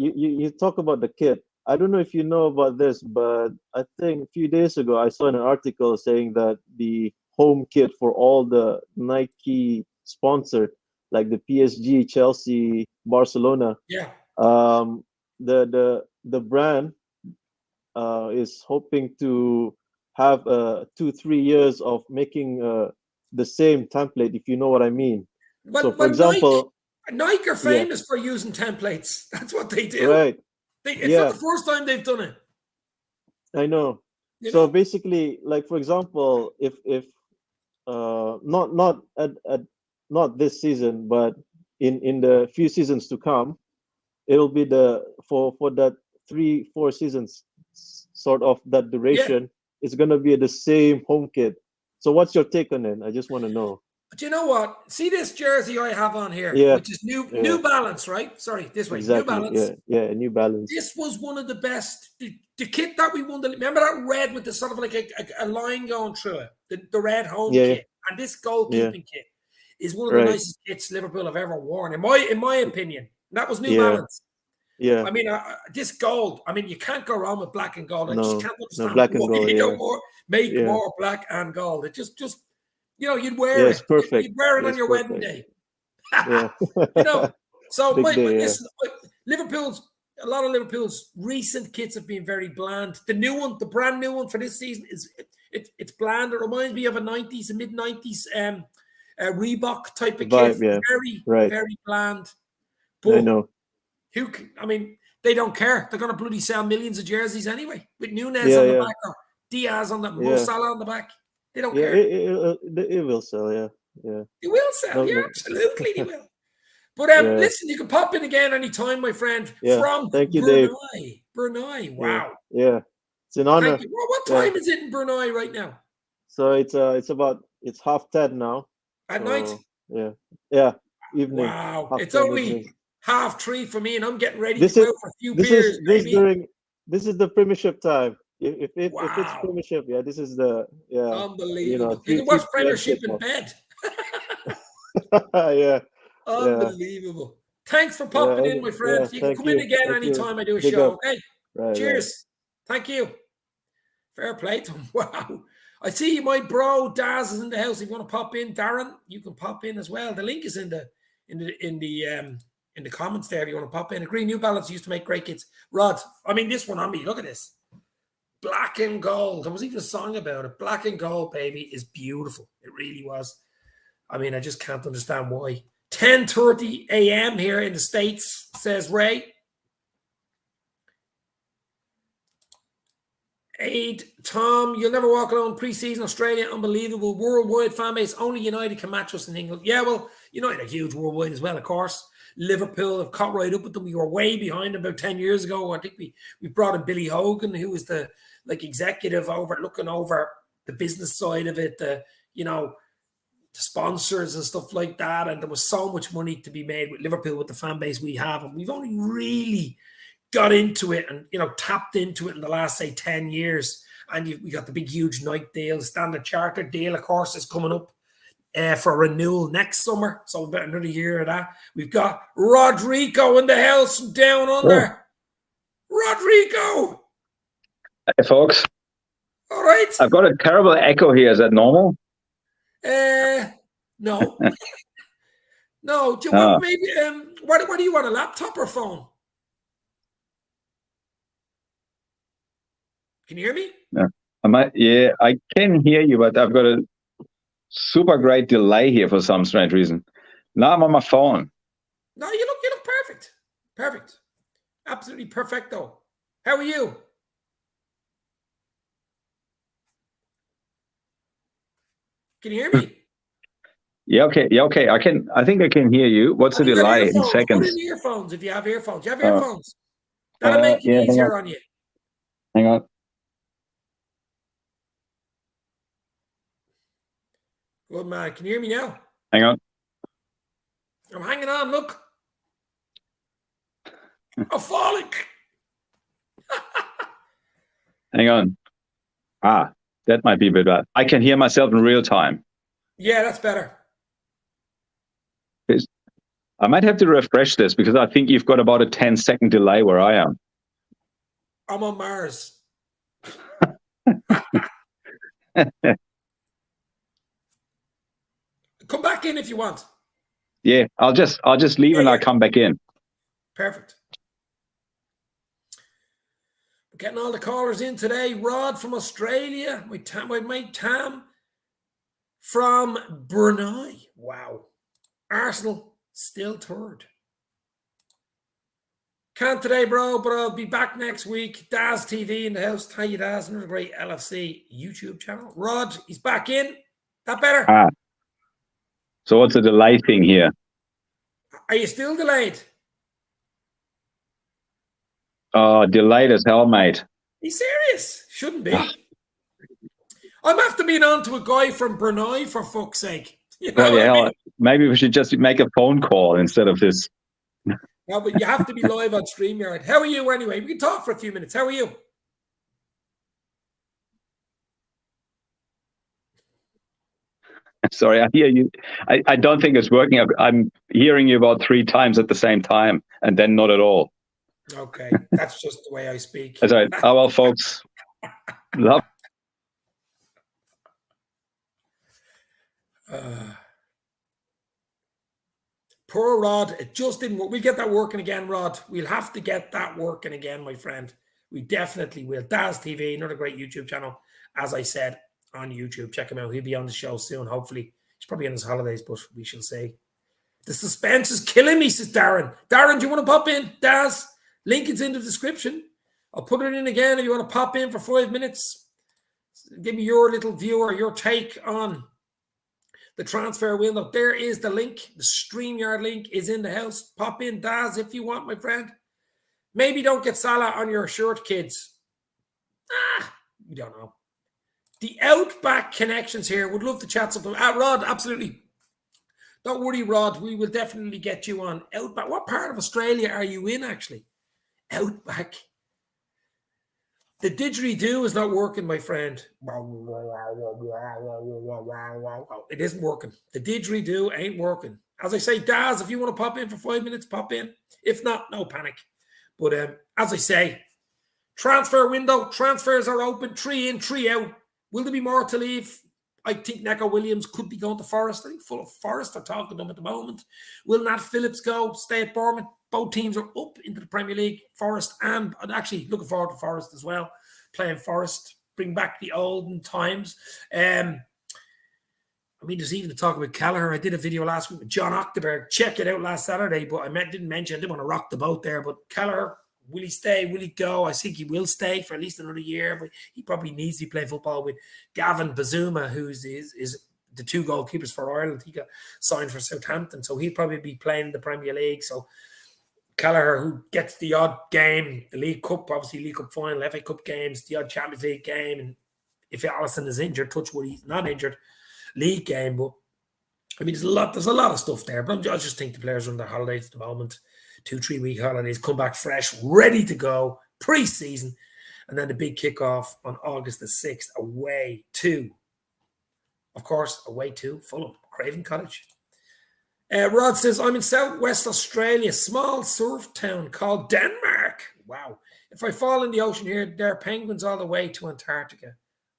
You talk about the kit. I don't know if you know about this, but I think a few days ago I saw an article saying that the home kit for all the Nike sponsored, like the PSG, Chelsea, Barcelona, yeah. um, the brand is hoping to have 2-3 years of making the same template, if you know what I mean. So, for Well, Nike, example, Nike are yeah, famous for using templates. That's what they do. right, It's not yeah, the first time they've done it. I know. You So know? basically, like for example, if not not this season, but in the few seasons to come, it'll be the for that 3-4 seasons sort of that Yeah. duration. It's gonna be the same home kit. So what's your take on it? I just want to know. Do you know what? See this jersey I have on here, Yeah, which is New yeah, Balance, right? Sorry, this way, New exactly. Balance. Yeah, yeah, New Balance. This was one of the best. The kit that we won. Remember that red with the sort of like a line going through it, the red home Yeah, kit, and this yeah, goalkeeping kit is one of the right. nicest kits Liverpool have ever worn, in my opinion. And that was New Yeah, Balance. yeah. I mean, this gold. I mean, you can't go wrong with black and gold. I just No, can't no, understand black and why gold. you Yeah, don't make yeah, more black and gold. It just you'd yeah. wear It's it. perfect. You'd wear it Yeah, on it's your wedding perfect. day. Yeah. So Big day. Yeah, listen, a lot of Liverpool's recent kits have been very bland. The new one, the brand new one for this season it's bland. It reminds me of a mid '90s Reebok type the of kit. vibe. Yeah, Very, right. very bland. I But know. I mean, they don't care. They're going to bloody sell millions of jerseys anyway, with Nunez Yeah, on the yeah, back or Diaz on the Mo yeah, Salah on the back. They don't yeah. care. It will sell. Yeah, yeah. They will sell. No, Yeah, no. absolutely they will. But Yeah, listen, you can pop in again anytime, my friend, yeah. from Thank you, Dave. Brunei. Brunei, Yeah, wow. yeah. It's an Thank honor. you. Well, what Yeah. time is it in Brunei right now? So it's 10:30 now. At night? So yeah, yeah. Evening, Wow. It's 10:30 evening. only 3:30 for me, and I'm getting ready to This go is out for a few this is beers, this baby. during this is the Premiership time. If it's Wow. Premiership, yeah, this is the Unbelievable. You can watch 3 p.m. Premiership in kickoff. bed. Yeah, yeah, Unbelievable. Thanks for yeah, popping in, my friend. yeah. You can come in again Thank you. anytime I do a Big show. up. Okay. Right, right. Cheers. Thank you. Fair play to him. Wow. I see my bro Daz is in the house. If you want to pop in, Darren, you can pop in as well. The link is in the comments there if you want to pop in. Agree, New Balance used to make great kits. Rod, I mean this one on me. Look at this. Black and gold. There was even a song about it. Black and gold, baby, is beautiful. It really was. I mean, I just can't understand why. 10:30 a.m. here in the States, says Ray. Aid, Tom, you'll never walk alone. Pre-season Australia, unbelievable. Worldwide fan base. Only United can match us in England. Yeah, well, United are huge worldwide as well, of course. Liverpool have caught right up with them. We were way behind them about 10 years ago. I think we brought in Billy Hogan, who was the executive looking over the business side of it, the sponsors and stuff like that. And there was so much money to be made with Liverpool with the fan base we have. And we've only really got into it and tapped into it in the last, say, 10 years. And we got the big huge Nike deal. The Standard Chartered deal, of course, is coming up for renewal next summer, so about another year of that. We've got Rodrigo in the house down under. Rodrigo, Hey, folks. all right. I've got a terrible echo here. Is that normal? No. No. Do you Ah. want maybe what do you want, a laptop or phone? Can you hear me? Yeah, I can hear you, but I've got a super great delay here for some strange reason. Now I'm on my phone. No, you look perfect. Perfect. Absolutely perfecto. How are you? Can you hear me? Yeah, okay. I think I can hear you. What's the You got delay in earphones. Put seconds? in earphones if you have earphones. You have earphones. That'll make it Yeah, easier on you. hang on. Good man. Can you hear me now? Hang on. I'm hanging on. Look. I'm falling. Hang on. That might be a bit bad. I can hear myself in real time. Yeah, that's better. I might have to refresh this because I think you've got about a 10-second delay where I am. I'm on Mars. Come back in if you want. Yeah, I'll just leave and I'll come back in. Perfect. We're getting all the callers in today. Rod from Australia. My mate Tam from Brunei. Wow. Arsenal still third. Can't today, bro, but I'll be back next week. Daz TV in the house. Thank you, Daz. Another great LFC YouTube channel. Rod, he's back in. That better? So what's the delay thing here? Are you still delayed? Delayed as hell, mate. Are you serious? Shouldn't be. I'm after being on to a guy from Brunei, for fuck's sake. You know Bloody what I hell. mean? Maybe we should just make a phone call instead of this. No, but you have to be live on StreamYard. How are you anyway? We can talk for a few minutes. How are you? Sorry, I hear you. I don't think it's working. I'm hearing you about 3 times at the same time, and then not at all. Okay, that's just the way I speak. That's right. Oh, well, folks. Love. Poor Rod. It just didn't work. We'll get that working again, Rod. We'll have to get that working again, my friend. We definitely will. Daz TV, another great YouTube channel. As I said, on YouTube. Check him out. He'll be on the show soon, hopefully. He's probably on his holidays, but we shall see. The suspense is killing me, says Darren. Darren, do you want to pop in? Daz, link is in the description. I'll put it in again if you want to pop in for 5 minutes. Give me your little view or your take on the transfer window. There is the link. The StreamYard link is in the house. Pop in, Daz, if you want, my friend. Maybe don't get Salah on your shirt, kids. We don't know. The Outback connections here. Would love to chat something. Rod, absolutely. Don't worry, Rod. We will definitely get you on Outback. What part of Australia are you in, actually? Outback. The didgeridoo is not working, my friend. It isn't working. The didgeridoo ain't working. As I say, Daz, if you want to pop in for 5 minutes, pop in. If not, no panic. But as I say, transfer window, transfers are open, 3 in, 3 out. Will there be more to leave? I think Neco Williams could be going to Forest. I think full of Forest are talking to them at the moment. Will Nat Phillips go? Stay at Bournemouth. Both teams are up into the Premier League. Forest and actually looking forward to Forest as well. Playing Forest, bring back the olden times. I mean, there's even the talk about Callagher. I did a video last week with John Octoberg. Check it out last Saturday, but didn't mention, I didn't want to rock the boat there. But Callagher, will he stay? Will he go? I think he will stay for at least another year, but he probably needs to play football with Gavin Bazuma, who's is the 2 goalkeepers for Ireland. He got signed for Southampton, so he'll probably be playing in the Premier League. So Callagher, who gets the odd game, the League Cup, obviously League Cup final, FA Cup games, the odd Champions League game, and if Alisson is injured, touch wood, he's not injured, league game. But I mean, there's a lot of stuff there. But I just think the players are on their holidays at the moment. 2-3 week holidays, come back fresh, ready to go, pre-season, and then the big kickoff on August the 6th, away to Fulham, Craven Cottage. Rod says, I'm in Southwest Australia, small surf town called Denmark. Wow. If I fall in the ocean here, there are penguins all the way to Antarctica.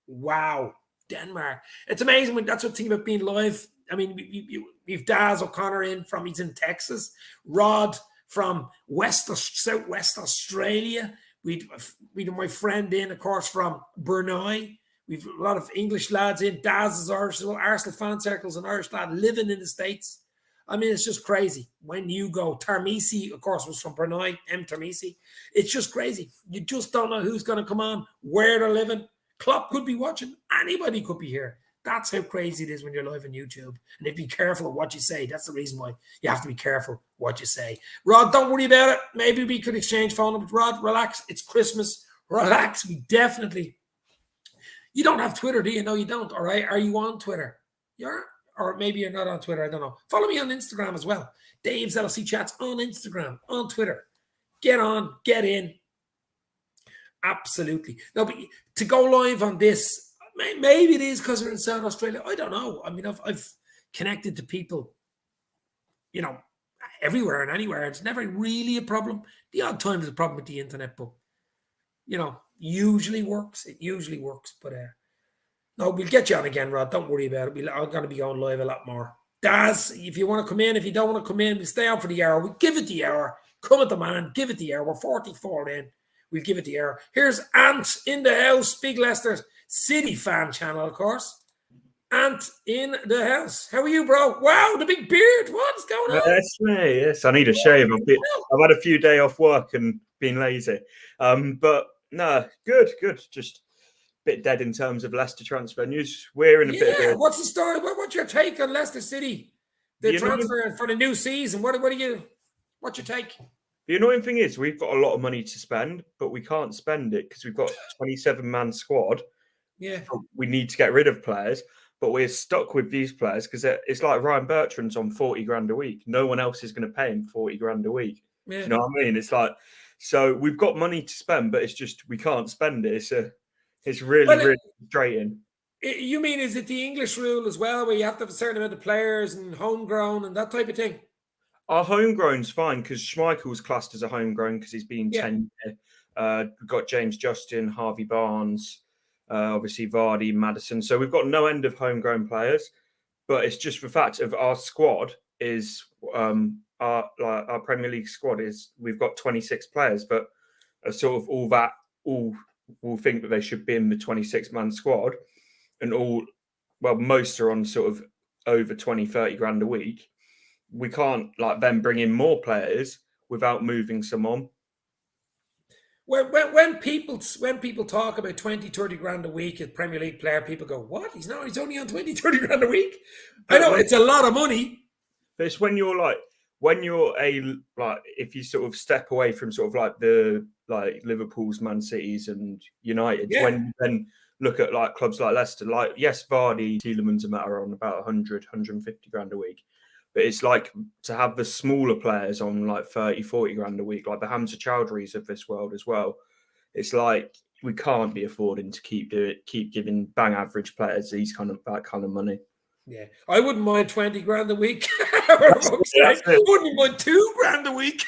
Wow. Denmark. It's amazing when that's what thing about being live. I mean, we've Daz O'Connor he's in Texas. Rod from Southwest Australia. We'd my friend in, of course, from Brunei. We've a lot of English lads in. Daz is Irish, well, Arsenal fan circles, an Irish lad living in the States. I mean, it's just crazy. When you go, Tamizzy, of course, was from Brunei, M Tamizzy. It's just crazy. You just don't know who's going to come on, where they're living. Klopp could be watching. Anybody could be here. That's how crazy it is when you're live on YouTube. And if you be careful of what you say, that's the reason why you have to be careful what you say. Rod, don't worry about it. Maybe we could exchange phone numbers. Rod, relax. It's Christmas. Relax. We definitely. You don't have Twitter, do you? No, you don't. All right. Are you on Twitter? You're, or maybe you're not on Twitter. I don't know. Follow me on Instagram as well. Dave's LFC Chats on Instagram, on Twitter. Get on, get in. Absolutely. No, but to go live on this, maybe it is because we're in South Australia. I don't know. I mean, I've connected to people, everywhere and anywhere. It's never really a problem. The odd time there's a problem with the internet, but, usually works. It usually works. But no, we'll get you on again, Rod. Don't worry about it. I'm going to be going live a lot more. Daz, if you want to come in, if you don't want to come in, we'll stay on for the hour. We'll give it the hour. Come at the man. Give it the hour. We're 44 in. We'll give it the hour. Here's Ant in the house. Big Leicester City fan channel, of course. Ant in the house. How are you, bro? Wow, the big beard. What's going on? That's me. Yes, I need a shave. I've had a few days off work and been lazy. But no, good. Just a bit dead in terms of Leicester transfer news. We're in a bit of a... What's the story? What's your take on Leicester City? The transfer for the new season. What's your take? The annoying thing is we've got a lot of money to spend, but we can't spend it because we've got a 27-man squad. Yeah. We need to get rid of players. but we're stuck with these players because it's like Ryan Bertrand's on 40 grand a week. No one else is going to pay him 40 grand a week. Yeah. Do you know what I mean? It's like, so we've got money to spend, but it's just we can't spend it. It's really frustrating. You mean, is it the English rule as well, where you have to have a certain amount of players and homegrown and that type of thing? Our homegrown's fine because Schmeichel's classed as a homegrown because he's been 10 years. We've got James Justin, Harvey Barnes, obviously Vardy, Maddison. So we've got no end of homegrown players, but it's just the fact of our squad is our Premier League squad is we've got 26 players, but sort of all will think that they should be in the 26-man squad, and most are on sort of over 20-30 grand a week. We can't then bring in more players without moving some on. When people talk about 20-30 grand a week as Premier League player, people go, what? He's only on 20-30 grand a week. I know it's a lot of money. But it's when you're if you sort of step away from sort of like the Liverpool's, Man City's and United, when you then look at clubs like Leicester, yes, Vardy, Tielemans are on about 100, 150 grand a week. But it's like to have the smaller players on 30, 40 grand a week, like the Hamza Chowdhury's of this world as well. It's like we can't be affording to keep giving bang average players that kind of money. Yeah, I wouldn't mind 20 grand a week. I wouldn't mind 2 grand a week.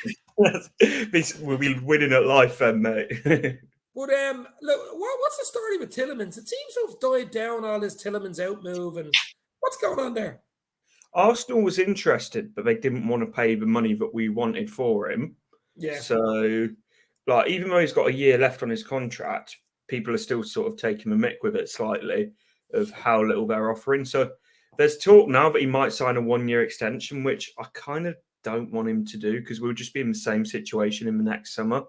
We'll be winning at life then, mate. But look, what's the story with Tielemans? It seems to have died down, all this Tielemans out move, and what's going on there? Arsenal was interested, but they didn't want to pay the money that we wanted for him. Yeah. So, even though he's got a year left on his contract, people are still sort of taking the mick with it slightly of how little they're offering. So, there's talk now that he might sign a 1-year extension, which I kind of don't want him to do because we'll just be in the same situation in the next summer.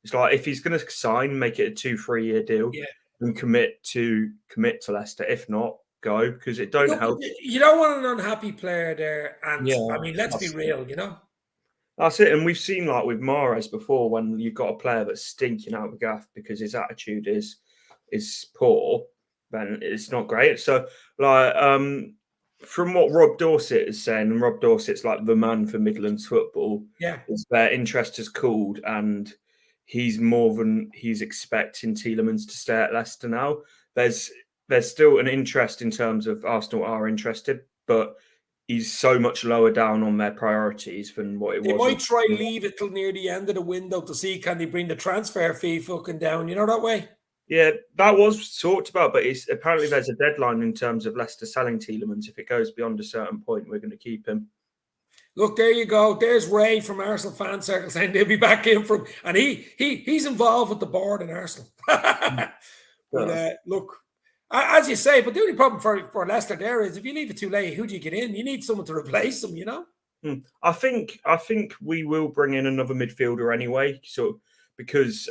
It's like if he's going to sign, make it a 2-3 year deal and commit to Leicester. If not, go because it don't help. You don't want an unhappy player there, and I mean, let's be real, That's it, and we've seen with Mahrez before when you've got a player that's stinking out the gaff because his attitude is poor, then it's not great. So, from what Rob Dorset is saying, and Rob Dorset's the man for Midlands football, is their interest has cooled, and he's expecting Tielemans to stay at Leicester now. There's still an interest in terms of Arsenal are interested, but he's so much lower down on their priorities than what it was. They might try leave it till near the end of the window to see can they bring the transfer fee fucking down, that way? Yeah, that was talked about, but apparently there's a deadline in terms of Leicester selling Tielemans. If it goes beyond a certain point, we're going to keep him. Look, there you go. There's Ray from Arsenal Fan Circle saying they'll be back in from, and he's involved with the board in Arsenal. But look, as you say, but the only problem for Leicester there is if you leave it too late, who do you get in? You need someone to replace them, I think we will bring in another midfielder anyway, so because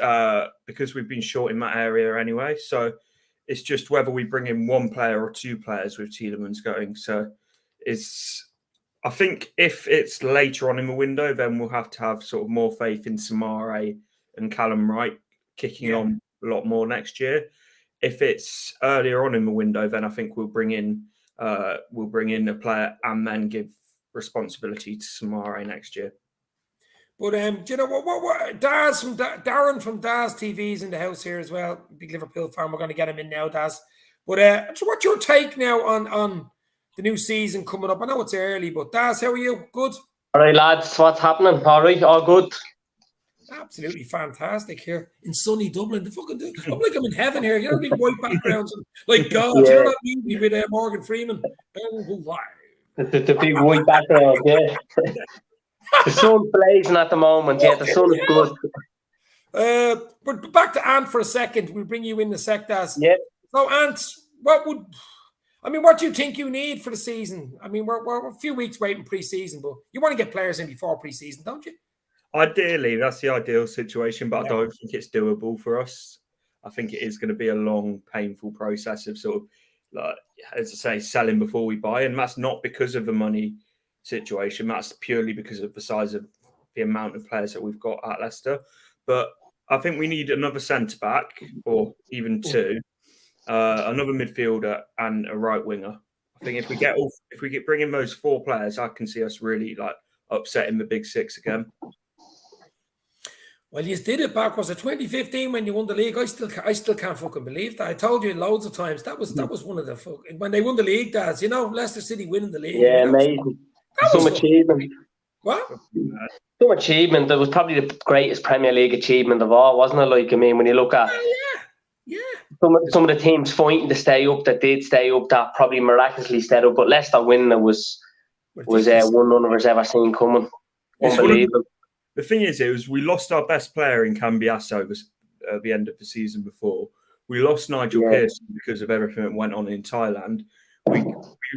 we've been short in that area anyway. So it's just whether we bring in one player or two players with Tielemans going. So I think if it's later on in the window, then we'll have to have sort of more faith in Samare and Callum Wright kicking on a lot more next year. If it's earlier on in the window, then I think we'll bring in a player and then give responsibility to Samare next year. But do you know what Darren from Daz TV's in the house here as well, big Liverpool fan. We're going to get him in now, Daz. But what's your take now on the new season coming up? I know it's early, but Daz, how are you? Good? All right, lads, what's happening? All right, all good? Absolutely fantastic here in sunny Dublin. I'm like I'm in heaven here. You know, big white backgrounds, like God. You know that movie with Morgan Freeman? The big white background, yeah. The sun's blazing at the moment. Yeah, the sun is good. But back to Ant for a second. We'll bring you in the sec, Daz. Yeah. So, Ant, what do you think you need for the season? I mean, we're a few weeks waiting pre-season, but you want to get players in before pre-season, don't you? Ideally, that's the ideal situation, but I don't think it's doable for us. I think it is going to be a long, painful process of sort of, as I say, selling before we buy. And that's not because of the money situation. That's purely because of the size of the amount of players that we've got at Leicester. But I think we need another centre-back or even two, another midfielder and a right winger. I think if we bring in those 4 players, I can see us really like upsetting the big 6 again. Well, you did it back. Was it 2015 when you won the league? I still can't fucking believe that. I told you loads of times that was one of the when they won the league. That's Leicester City winning the league. Yeah, amazing. Some achievement. What? Some achievement. It was probably the greatest Premier League achievement of all, wasn't it? Like, I mean, when you look at some of the teams fighting to stay up that did stay up, that probably miraculously stayed up. But Leicester winning it was one none of us ever seen coming. Unbelievable. The thing is, we lost our best player in Cambiasso at the end of the season before. We lost Nigel Pearson because of everything that went on in Thailand. We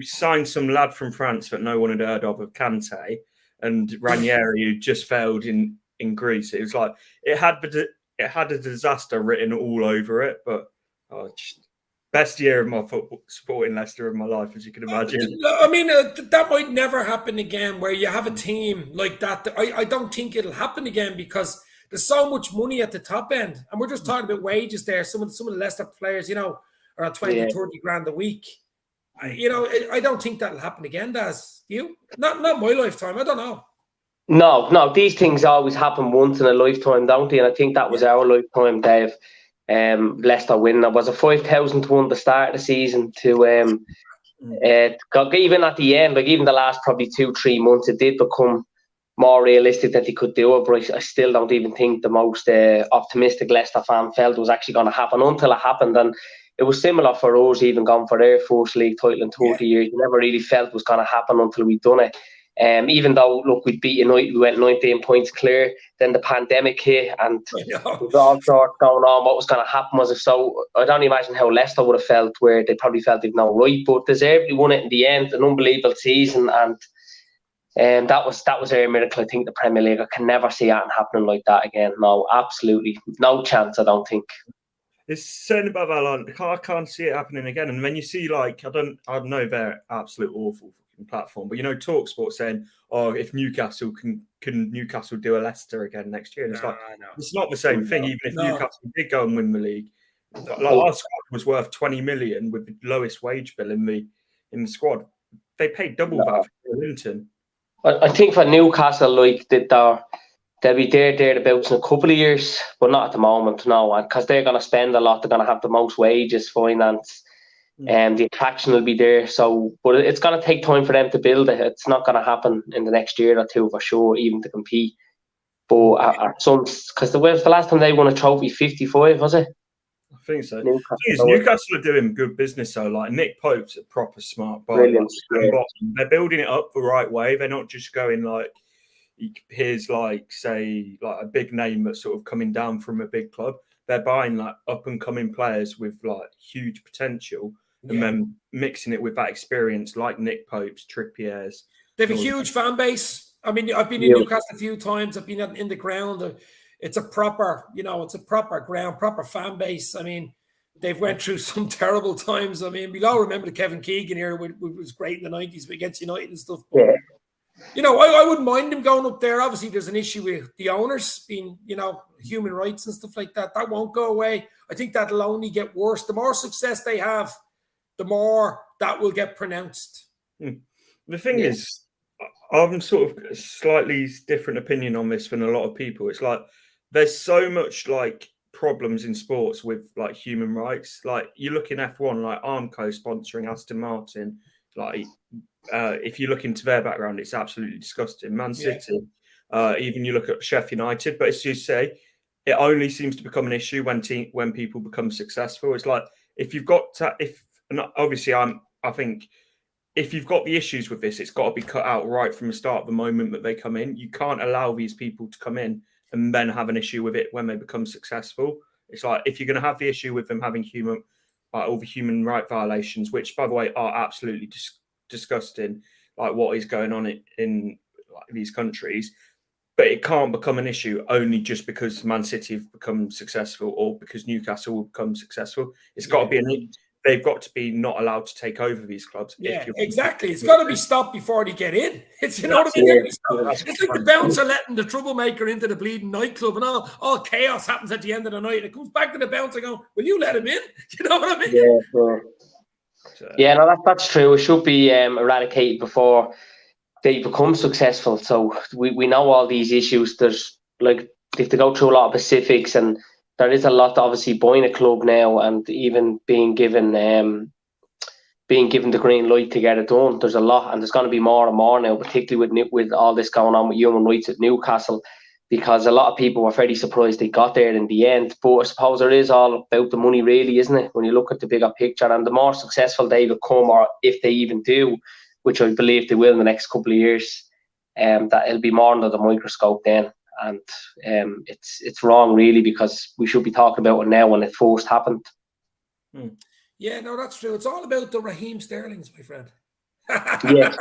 signed some lad from France that no one had heard of Kante, and Ranieri, who just failed in Greece. It was like it had a disaster written all over it. But best year of my football supporting Leicester of my life, as you can imagine. I mean, that might never happen again, where you have a team like that. I don't think it'll happen again because there's so much money at the top end, and we're just talking about wages there. Some of the Leicester players, are on 20, 30 grand a week. I don't think that'll happen again, Daz. You? Not my lifetime. I don't know. No. These things always happen once in a lifetime, don't they? And I think that was our lifetime, Dave. Leicester winning. It was a 5,000 to 1 the start of the season to even at the end, like even the last probably 2-3 months, it did become more realistic that they could do it. But I still don't even think the most optimistic Leicester fan felt it was actually going to happen until it happened. And it was similar for us, even going for their first league title in 30 years. You never really felt it was going to happen until we'd done it. Even though, look, we'd beat United, we went 19 points clear. Then the pandemic hit, and there was all sorts going on. What was going to happen was I don't imagine how Leicester would have felt, where they probably felt they've no right, but deservedly won it in the end. An unbelievable season, and that was their miracle. I think the Premier League, I can never see that happening like that again. No, absolutely no chance. I don't think. It's saying about that, like, I can't see it happening again. And when you see, like, I know they're absolute awful platform, but TalkSport saying, if Newcastle can Newcastle do a Leicester again next year? And it's it's not the same thing. Even if Newcastle did go and win the league, like our squad was worth 20 million with the lowest wage bill in the squad. They paid double that for Linton. I think for Newcastle, like they'll be thereabouts in a couple of years, but not at the moment, no, because they're going to spend a lot. They're going to have the most wages, finance. The attraction will be there. So, but it's going to take time for them to build it. It's not going to happen in the next year or two for sure, even to compete. But because the last time they won a trophy, 55, was it? I think so. Newcastle are doing good business though. Like Nick Pope's a proper smart buy. Brilliant. They're building it up the right way. They're not just going like, here's like, say, like a big name that's sort of coming down from a big club. They're buying like up and coming players with like huge potential. And then mixing it with that experience, like Nick Pope's, Trippier's. They have a huge fan base. I mean, I've been in Newcastle a few times. I've been in the ground. It's a proper, ground, proper fan base. I mean, they've went through some terrible times. I mean, we all remember the Kevin Keegan era, which was great in the 90s against United and stuff. But, I wouldn't mind him going up there. Obviously, there's an issue with the owners being, human rights and stuff like that. That won't go away. I think that'll only get worse. The more success they have, the more that will get pronounced. The thing is, I'm sort of a slightly different opinion on this than a lot of people. It's like there's so much like problems in sports with like human rights. Like you look in F1, like Armco sponsoring Aston Martin. Like if you look into their background, it's absolutely disgusting. Man City, even you look at Sheffield United. But as you say, it only seems to become an issue when people become successful. It's like if you've got and obviously, I think if you've got the issues with this, it's got to be cut out right from the start, the moment that they come in. You can't allow these people to come in and then have an issue with it when they become successful. It's like if you're going to have the issue with them having all the human right violations, which, by the way, are absolutely disgusting, like what is going on in these countries. But it can't become an issue only just because Man City have become successful or because Newcastle will become successful. It's got to be they've got to be not allowed to take over these clubs. Yeah, exactly. It's got to be stopped before they get in. It's what I mean? It's like the bouncer letting the troublemaker into the bleeding nightclub and all chaos happens at the end of the night. It comes back to the bouncer going, will you let him in? You know what I mean? Yeah, sure. So, Yeah, no, that's true. It should be eradicated before they become successful. So we know all these issues. There's like they have to go through a lot of specifics, and there is a lot obviously buying a club now, and even being given the green light to get it done. There's a lot, and there's going to be more and more now, particularly with all this going on with human rights at Newcastle, because a lot of people were very surprised they got there in the end. But I suppose it is all about the money, really, isn't it? When you look at the bigger picture, and the more successful they become, or if they even do, which I believe they will in the next couple of years, that it'll be more under the microscope then. And it's wrong, really, because we should be talking about it now when it first happened. Yeah, no, that's true. It's all about the Raheem Sterlings, my friend. Yes.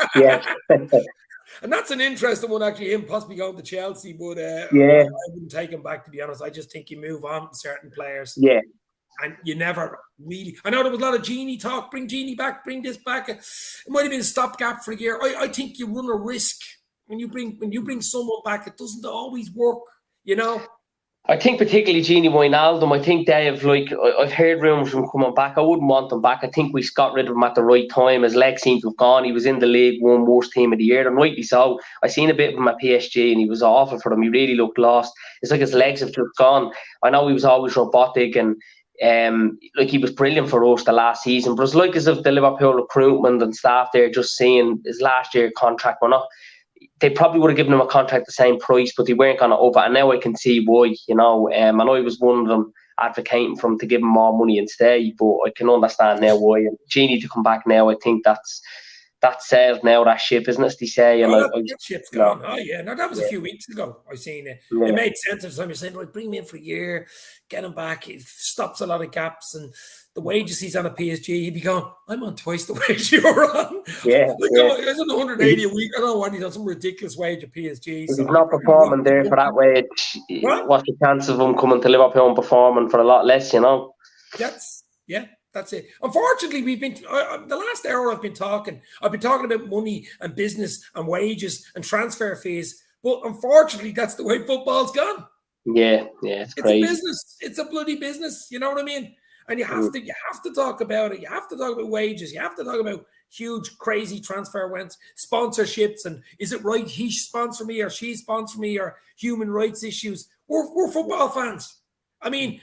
And that's an interesting one, actually, him possibly going to Chelsea, but I wouldn't take him back, to be honest. I just think you move on with certain players. Yeah. And you never really... I know there was a lot of Genie talk, bring Genie back, bring this back. It might have been a stopgap for a year. I think you run a risk when you bring someone back. It doesn't always work, you know? I think particularly Genie Wijnaldum, I think they have, like, I've heard rumours from coming back. I wouldn't want them back. I think we got rid of him at the right time. His legs seemed to have gone. He was in the League One worst team of the year, and rightly so. I seen a bit of him at PSG, and he was awful for them. He really looked lost. It's like his legs have just gone. I know he was always robotic, and like he was brilliant for us the last season, but it's like as if the Liverpool recruitment and staff there just seeing his last year contract were not... They probably would have given him a contract the same price, but they weren't going to over. And now I can see why, you know. And I was one of them advocating for him to give him more money and stay, but I can understand now why. And Genie to come back now, I think that's sailed now, that ship, isn't it, as they say? And that ship's gone. Oh, yeah. No, that was a few weeks ago. I seen it. Yeah. It made sense at the time. You're saying, right, bring him in for a year, get him back. It stops a lot of gaps. And the wages he's on at PSG, he'd be going, I'm on twice the wage you're on. Yeah. I was on 180 a week. I don't know what he's on, some ridiculous wage at PSG. If he's not performing there for that wage, what's the chance of him coming to Liverpool and performing for a lot less, you know? That's it. Unfortunately, we've been the last hour I've been talking about money and business and wages and transfer fees. But unfortunately, that's the way football's gone. Yeah, it's crazy. It's a business. It's a bloody business. You know what I mean? And you have to talk about it. You have to talk about wages. You have to talk about huge, crazy transfer rents, sponsorships, and is it right he sponsor me or she sponsor me, or human rights issues? We're football fans. I mean,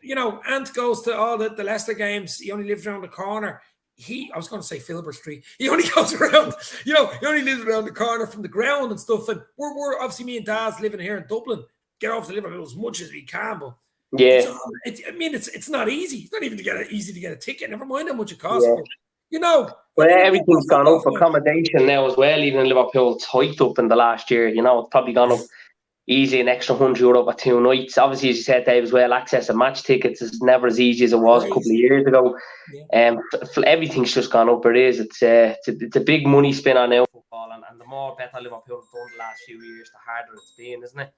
you know, Ant goes to all the Leicester games. He only lives around the corner. I was going to say Filbert Street. He only goes around, you know, he only lives around the corner from the ground and stuff. And we're obviously, me and Daz living here in Dublin, get off to Liverpool as much as we can. But it's not easy. It's not even easy to get a ticket. Never mind how much it costs. Yeah. But, you know, well, everything's gone up. Accommodation now as well. Even in Liverpool, it's hiked up in the last year. You know, it's probably gone up easy, an extra €100 for 2 nights. Obviously, as you said, Dave, as well, access to match tickets is never as easy as it was a couple of years ago. Everything's just gone up. It is. It's a big money spin on now football, and the more better Liverpool have done the last few years, the harder it's been, isn't it?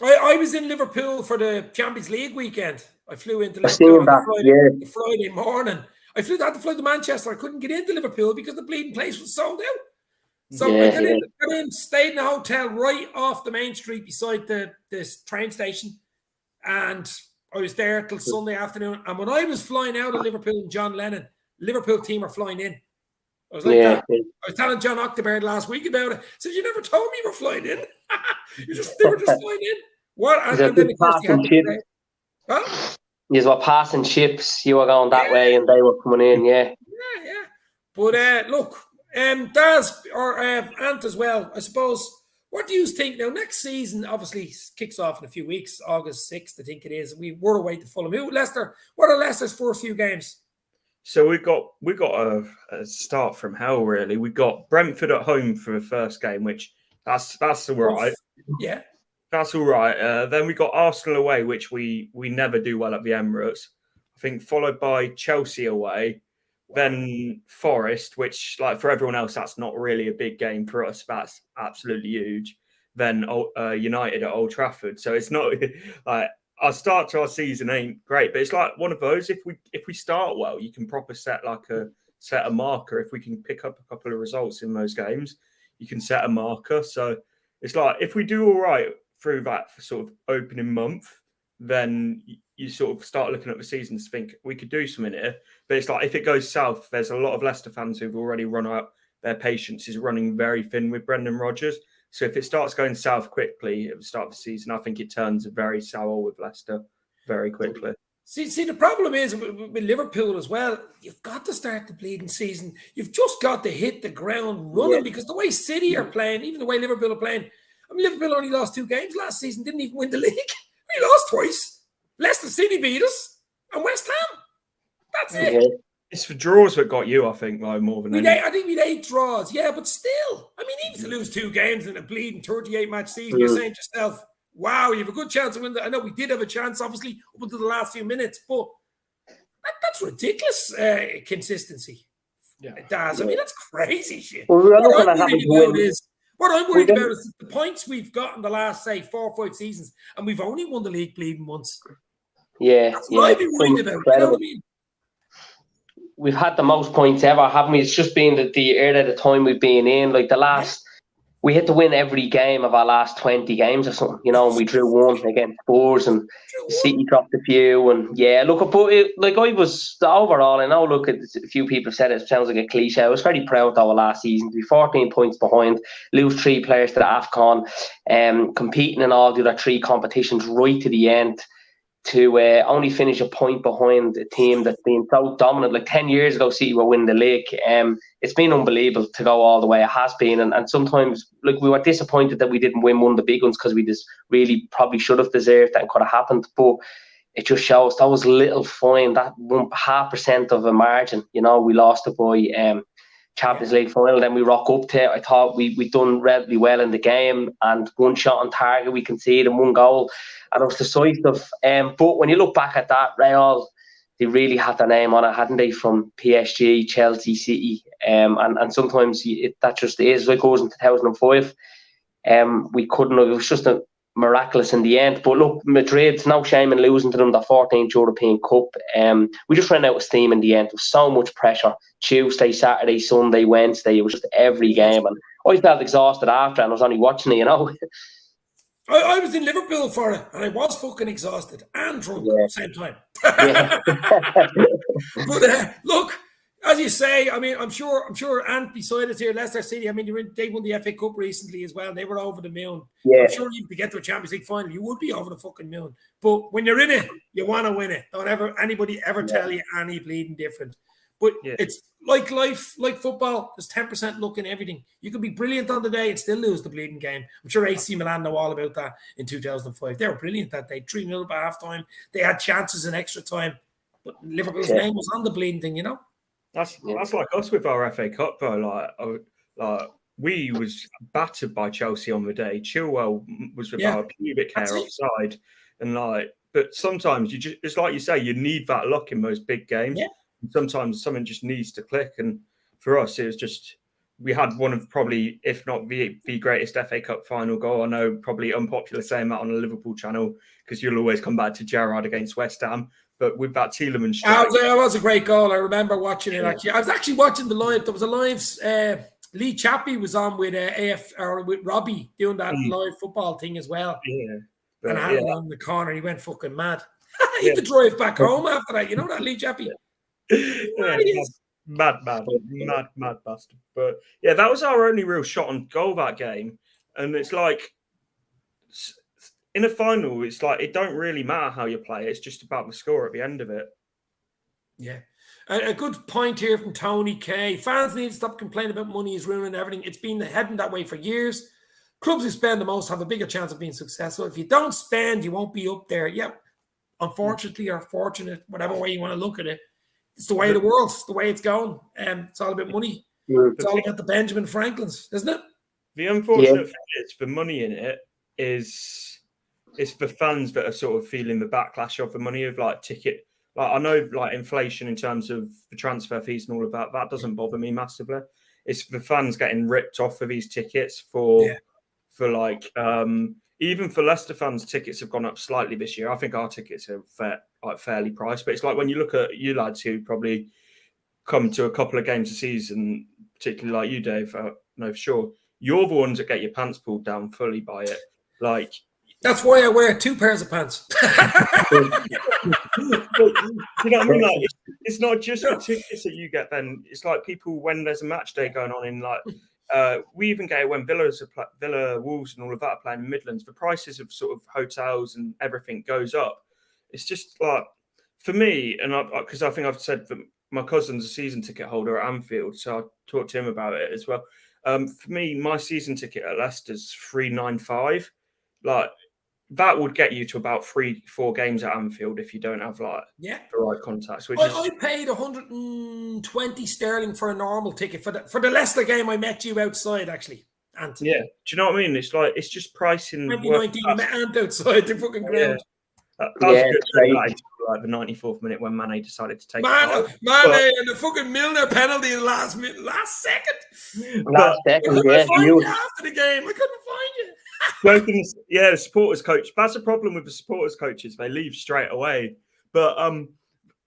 I was in Liverpool for the Champions League weekend. I flew into Liverpool on the Friday morning. I had to fly to Manchester. I couldn't get into Liverpool because the bleeding place was sold out. So I got in, stayed in a hotel right off the main street beside this train station. And I was there till Sunday afternoon. And when I was flying out of Liverpool and John Lennon, Liverpool team are flying in. I was like that. I was telling John October last week about it. I said, you never told me you were flying in. They were just flying in. What? And then, of course, you were passing ships. You were going that way, and they were coming in. Yeah. But look, Daz or Ant as well, I suppose. What do you think now? Next season obviously kicks off in a few weeks, August 6th, I think it is. We're away to Fulham. What are Leicester's first few games? So we got a start from hell, really. We got Brentford at home for the first game, which that's all right. Yeah. That's all right. Then we got Arsenal away, which we never do well at the Emirates. I think followed by Chelsea away, then Forest, which, like, for everyone else, that's not really a big game. For us, that's absolutely huge. Then United at Old Trafford. So it's not like our start to our season ain't great, but it's like one of those. If we start well, you can proper set a marker. If we can pick up a couple of results in those games, you can set a marker. So it's like if we do all right through that sort of opening month, then you sort of start looking at the season to think we could do something here. But it's like if it goes south, there's a lot of Leicester fans who've already run out. Their patience is running very thin with Brendan Rodgers. So if it starts going south quickly at the start of the season, I think it turns very sour with Leicester very quickly. See, the problem is with Liverpool as well, you've got to start the bleeding season. You've just got to hit the ground running because the way City are playing, even the way Liverpool are playing, I mean, Liverpool only lost 2 games last season, didn't even win the league. We lost twice. Leicester City beat us and West Ham. That's it. Yeah. It's the draws that got you, I think, though, more than anything. I think we had 8 draws, yeah, but still, I mean, even to lose 2 games in a bleeding 38-match season, you're saying to yourself, wow, you have a good chance of winning. I know we did have a chance, obviously, up until the last few minutes, but that's ridiculous consistency. Yeah. Daz, I mean, that's crazy shit. Well, What I'm worried about is the points we've got in the last, say, 4 or 5 seasons, and we've only won the league bleeding once. Yeah, That's what I'd be worried about. You know what I mean? We've had the most points ever, haven't we? It's just been the era, the time we've been in. Like the last, we had to win every game of our last 20 games or something, you know, and we drew 1 against Spurs and City dropped a few. And yeah, look, but I was overall, I know, look, a few people said it sounds like a cliche. I was very proud though last season to be 14 points behind, lose 3 players to the AFCON, competing in all the other 3 competitions right to the end, to only finish a point behind a team that's been so dominant. Like 10 years ago, City were winning the league. It's been unbelievable to go all the way. It has been. And sometimes, like, we were disappointed that we didn't win one of the big ones because we just really probably should have deserved that and could have happened. But it just shows that was little fine, that 0.5% of a margin. You know, we lost it by Champions League final. Then we rock up to it. I thought we done relatively well in the game, and 1 shot on target we conceded and 1 goal. And it was decisive. But when you look back at that, Real, they really had their name on it, hadn't they? From PSG, Chelsea, City. And sometimes that just is. Like it was in 2005. We couldn't have, it was just a miraculous in the end. But look, Madrid, no shame in losing to them, the 14th European Cup. We just ran out of steam in the end. There was so much pressure. Tuesday, Saturday, Sunday, Wednesday. It was just every game. And I felt exhausted after, and I was only watching it, you know. I was in Liverpool for it, and I was fucking exhausted and drunk at the same time. But look, as you say, I mean, I'm sure Ant beside us here, Leicester City. I mean, they won the FA Cup recently as well. They were over the moon. Yeah. I'm sure even to get to a Champions League final, you would be over the fucking moon. But when you're in it, you want to win it. Don't anybody ever tell you any bleeding different. But it's like life, like football. There's 10% luck in everything. You could be brilliant on the day and still lose the bleeding game. I'm sure AC Milan know all about that in 2005. They were brilliant that day. 3-0 by half time. They had chances in extra time. But Liverpool's name was on the bleeding thing, you know? That's like us with our FA Cup, though. Like we was battered by Chelsea on the day. Chilwell was with our pubic hair offside. And but sometimes it's like you say, you need that luck in those big games. Yeah. Sometimes something just needs to click, and for us, it was just we had one of probably, if not the greatest FA Cup final goal. I know probably unpopular saying that on a Liverpool channel because you'll always come back to Gerrard against West Ham, but with that Tielemans strike, that was a great goal. I remember watching it. Actually, I was actually watching the live. There was a live. Lee Chappie was on with with Robbie doing that live football thing as well. Yeah, and I had him on the corner. He went fucking mad. He had to drive back home after that. You know that Lee Chappie. Mad bastard. But yeah, that was our only real shot on goal that game. And it's like in a final, it's like it don't really matter how you play. It's just about the score at the end of it. Yeah. A good point here from Tony K. Fans need to stop complaining about money is ruining everything. It's been heading that way for years. Clubs who spend the most have a bigger chance of being successful. If you don't spend, you won't be up there. Yep. Unfortunately or fortunate, whatever way you want to look at it. It's the way of the world. It's the way it's going. It's all about money. It's all about the Benjamin Franklins, isn't it? The unfortunate thing is the money in it is it's the fans that are sort of feeling the backlash of the money of like ticket. Like I know like inflation in terms of the transfer fees and all of that. That doesn't bother me massively. It's the fans getting ripped off of these tickets for like even for Leicester fans, tickets have gone up slightly this year. I think our tickets are fairly priced, but it's like when you look at you lads who probably come to a couple of games a season, particularly like you, Dave, no, for sure, you're the ones that get your pants pulled down fully by it. Like That's why I wear 2 pairs of pants. You know what I mean? Like, it's not just the tickets that you get. Then it's like people when there's a match day going on in like. We even get it when Villa, Wolves, and all of that are playing in Midlands. The prices of sort of hotels and everything goes up. It's just like for me, and because I think I've said that my cousin's a season ticket holder at Anfield, so I talked to him about it as well. For me, my season ticket at Leicester's $3.95. Like that would get you to about 3-4 games at Anfield if you don't have like the right contacts. Which I paid 120 sterling for a normal ticket for the Leicester game. I met you outside actually. Ant. Yeah, do you know what I mean? It's like it's just pricing. 2019, I met Ant outside the fucking ground. That was a good play, like the 94th minute when Mane decided to take Mane and the fucking Milner penalty in the last second. After the game, I couldn't find you. The supporters coach. That's a problem with the supporters coaches. They leave straight away. But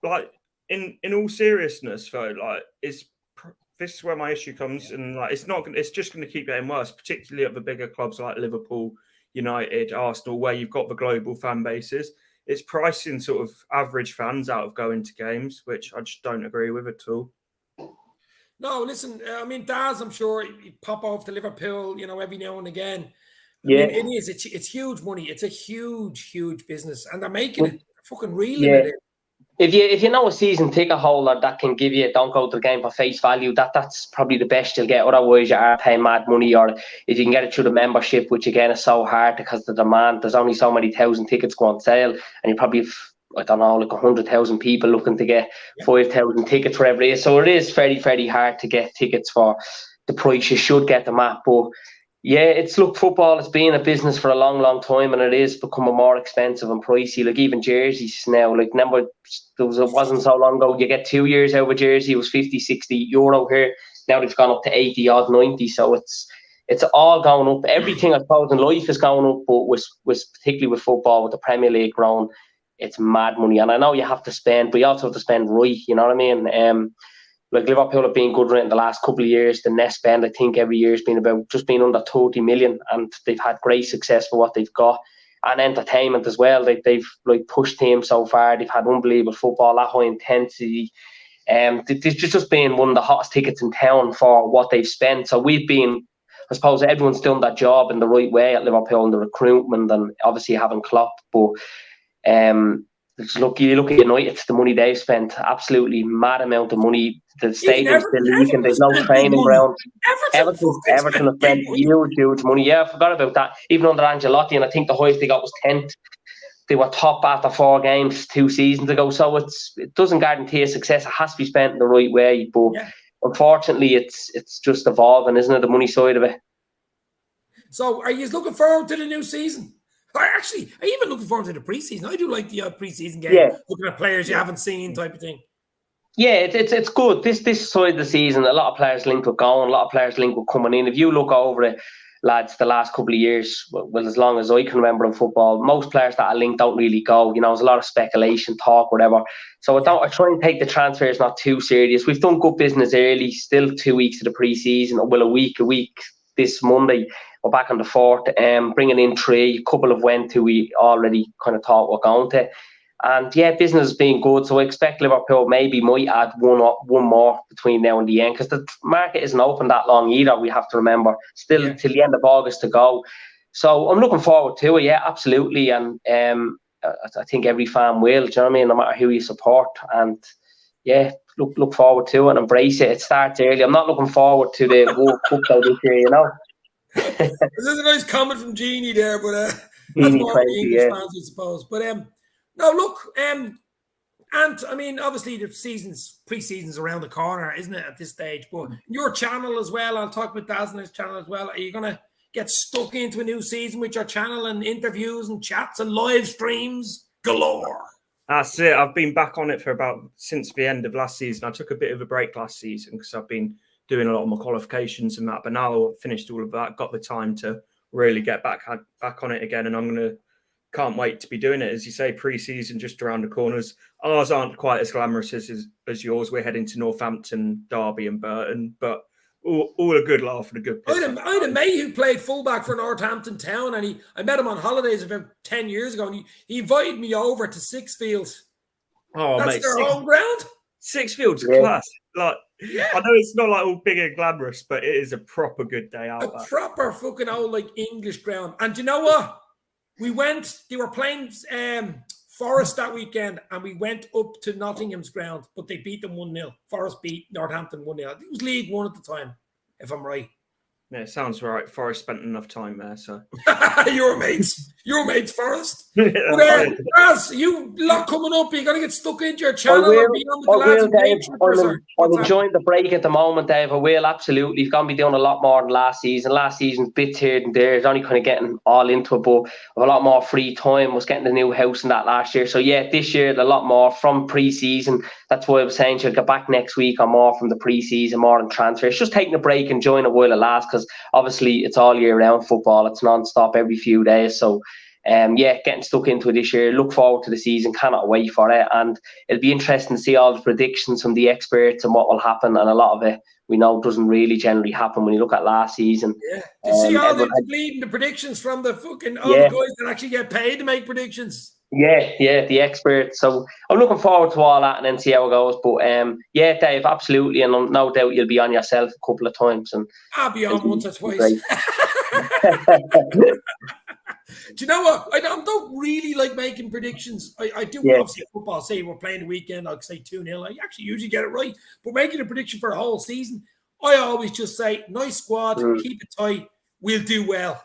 like in all seriousness, though, like this is where my issue comes, and like it's just going to keep getting worse, particularly at the bigger clubs like Liverpool, United, Arsenal, where you've got the global fan bases. It's pricing sort of average fans out of going to games, which I just don't agree with at all. No, listen, I mean, Daz, I'm sure you pop off to Liverpool, every now and again. I mean, it is. It's huge money. It's a huge, huge business, and they're making it fucking reeling it in. If you know a season ticket holder that can give you don't go to the game for face value, that's probably the best you'll get. Otherwise, you are paying mad money. Or if you can get it through the membership, which again is so hard because the demand. There's only so many thousand tickets go on sale, and you probably have, I don't know, like 100,000 people looking to get 5,000 tickets for every day. So it is very, very hard to get tickets for the price you should get them at. But yeah, football has been a business for a long, long time, and it is becoming more expensive and pricey. Like even jerseys now, like remember, it wasn't so long ago, you get 2 years out of a jersey, it was 50, 60 euro here. Now they've gone up to 80 odd, 90. So it's all going up. Everything I suppose in life is going up, but with particularly with football, with the Premier League growing, it's mad money. And I know you have to spend, but you also have to spend right, you know what I mean? Like Liverpool have been good in the last couple of years. The net spend, I think, every year has been about just been under 30 million, and they've had great success for what they've got. And entertainment as well. They've like pushed teams so far. They've had unbelievable football, that high intensity. They've just been one of the hottest tickets in town for what they've spent. So we've been, I suppose, everyone's done that job in the right way at Liverpool and the recruitment, and obviously having Klopp. But you look at United, the money they've spent, absolutely mad amount of money. The stadium's still leaking. There's no training ground. Everton have spent huge money. Yeah, I forgot about that. Even under Ancelotti, and I think the highest they got was 10th. They were top after 4 games 2 seasons ago. So it doesn't guarantee a success. It has to be spent in the right way. But unfortunately, it's just evolving, isn't it? The money side of it. So, are you looking forward to the new season? Actually, are you even looking forward to the preseason? I do like the preseason game, looking at players you haven't seen, type of thing. Yeah, it's good. This side of the season, a lot of players linked with going, a lot of players linked with coming in. If you look over it, lads, the last couple of years, well, as long as I can remember in football, most players that are linked don't really go. There's a lot of speculation, talk, whatever. So I try and take the transfers not too serious. We've done good business early, still 2 weeks to the pre-season. Well, a week this Monday. We're back on the 4th, bringing in 3. A couple of went who we already kind of thought were going to. And yeah, business has been good. So I expect Liverpool maybe might add one more between now and the end, because the market isn't open that long either. We have to remember still till the end of August to go. So I'm looking forward to it. Yeah, absolutely. And I think every fan will. Do you know what I mean? No matter who you support. And yeah, look forward to it and embrace it. It starts early. I'm not looking forward to the World Cup though this year. This is a nice comment from Jeannie there, but that's more the English fans, I suppose. But no, look, and I mean, obviously the pre-season's around the corner, isn't it, at this stage? But your channel as well, I'll talk about Daz and his channel as well. Are you going to get stuck into a new season with your channel and interviews and chats and live streams galore? That's it. I've been back on it since the end of last season. I took a bit of a break last season because I've been doing a lot of my qualifications and that. But now I've finished all of that, got the time to really get back on it again, and can't wait to be doing it. As you say, pre-season just around the corners. Ours aren't quite as glamorous as yours. We're heading to Northampton, Derby and Burton, but all a good laugh and a good piss. I had a mate who played fullback for Northampton Town, and I met him on holidays about 10 years ago, and he invited me over to Sixfields. Oh, That's mate, their home ground. Sixfield's class. Like, I know it's not like all big and glamorous, but it is a proper good day out. A proper fucking old like English ground. And you know what? They were playing Forest that weekend, and we went up to Nottingham's ground, but they beat them 1-0. Forest beat Northampton 1-0. I think it was League One at the time, if I'm right. Yeah, it sounds right. Forest spent enough time there, so. Your mates, Forest. Yeah, Raz, you lot coming up. You got to get stuck into your channel or be on with the lads. Dave, I'm enjoying the break at the moment, Dave. I will absolutely. You've going to be doing a lot more than last season. Last season, bits here and there. It's only kind of getting all into it, but a lot more free time. I was getting the new house and that last year. So yeah, this year a lot more from pre-season. That's why I was saying she'll get back next week or more from the pre-season, more than transfer. It's just taking a break, enjoying it while it lasts, because obviously it's all year round football. It's non-stop every few days. So getting stuck into it this year. Look forward to the season. Cannot wait for it. And it'll be interesting to see all the predictions from the experts and what will happen. And a lot of it we know doesn't really generally happen when you look at last season. Yeah. To see all the predictions from the fucking the guys that actually get paid to make predictions. Yeah, the experts. So I'm looking forward to all that and then see how it goes. But Dave, absolutely, and no doubt you'll be on yourself a couple of times. And I'll be on once or twice. Do you know what? I don't really like making predictions. I do obviously football. Say we're playing the weekend, I'll say 2-0. I actually usually get it right. But making a prediction for a whole season, I always just say, nice squad, keep it tight, we'll do well.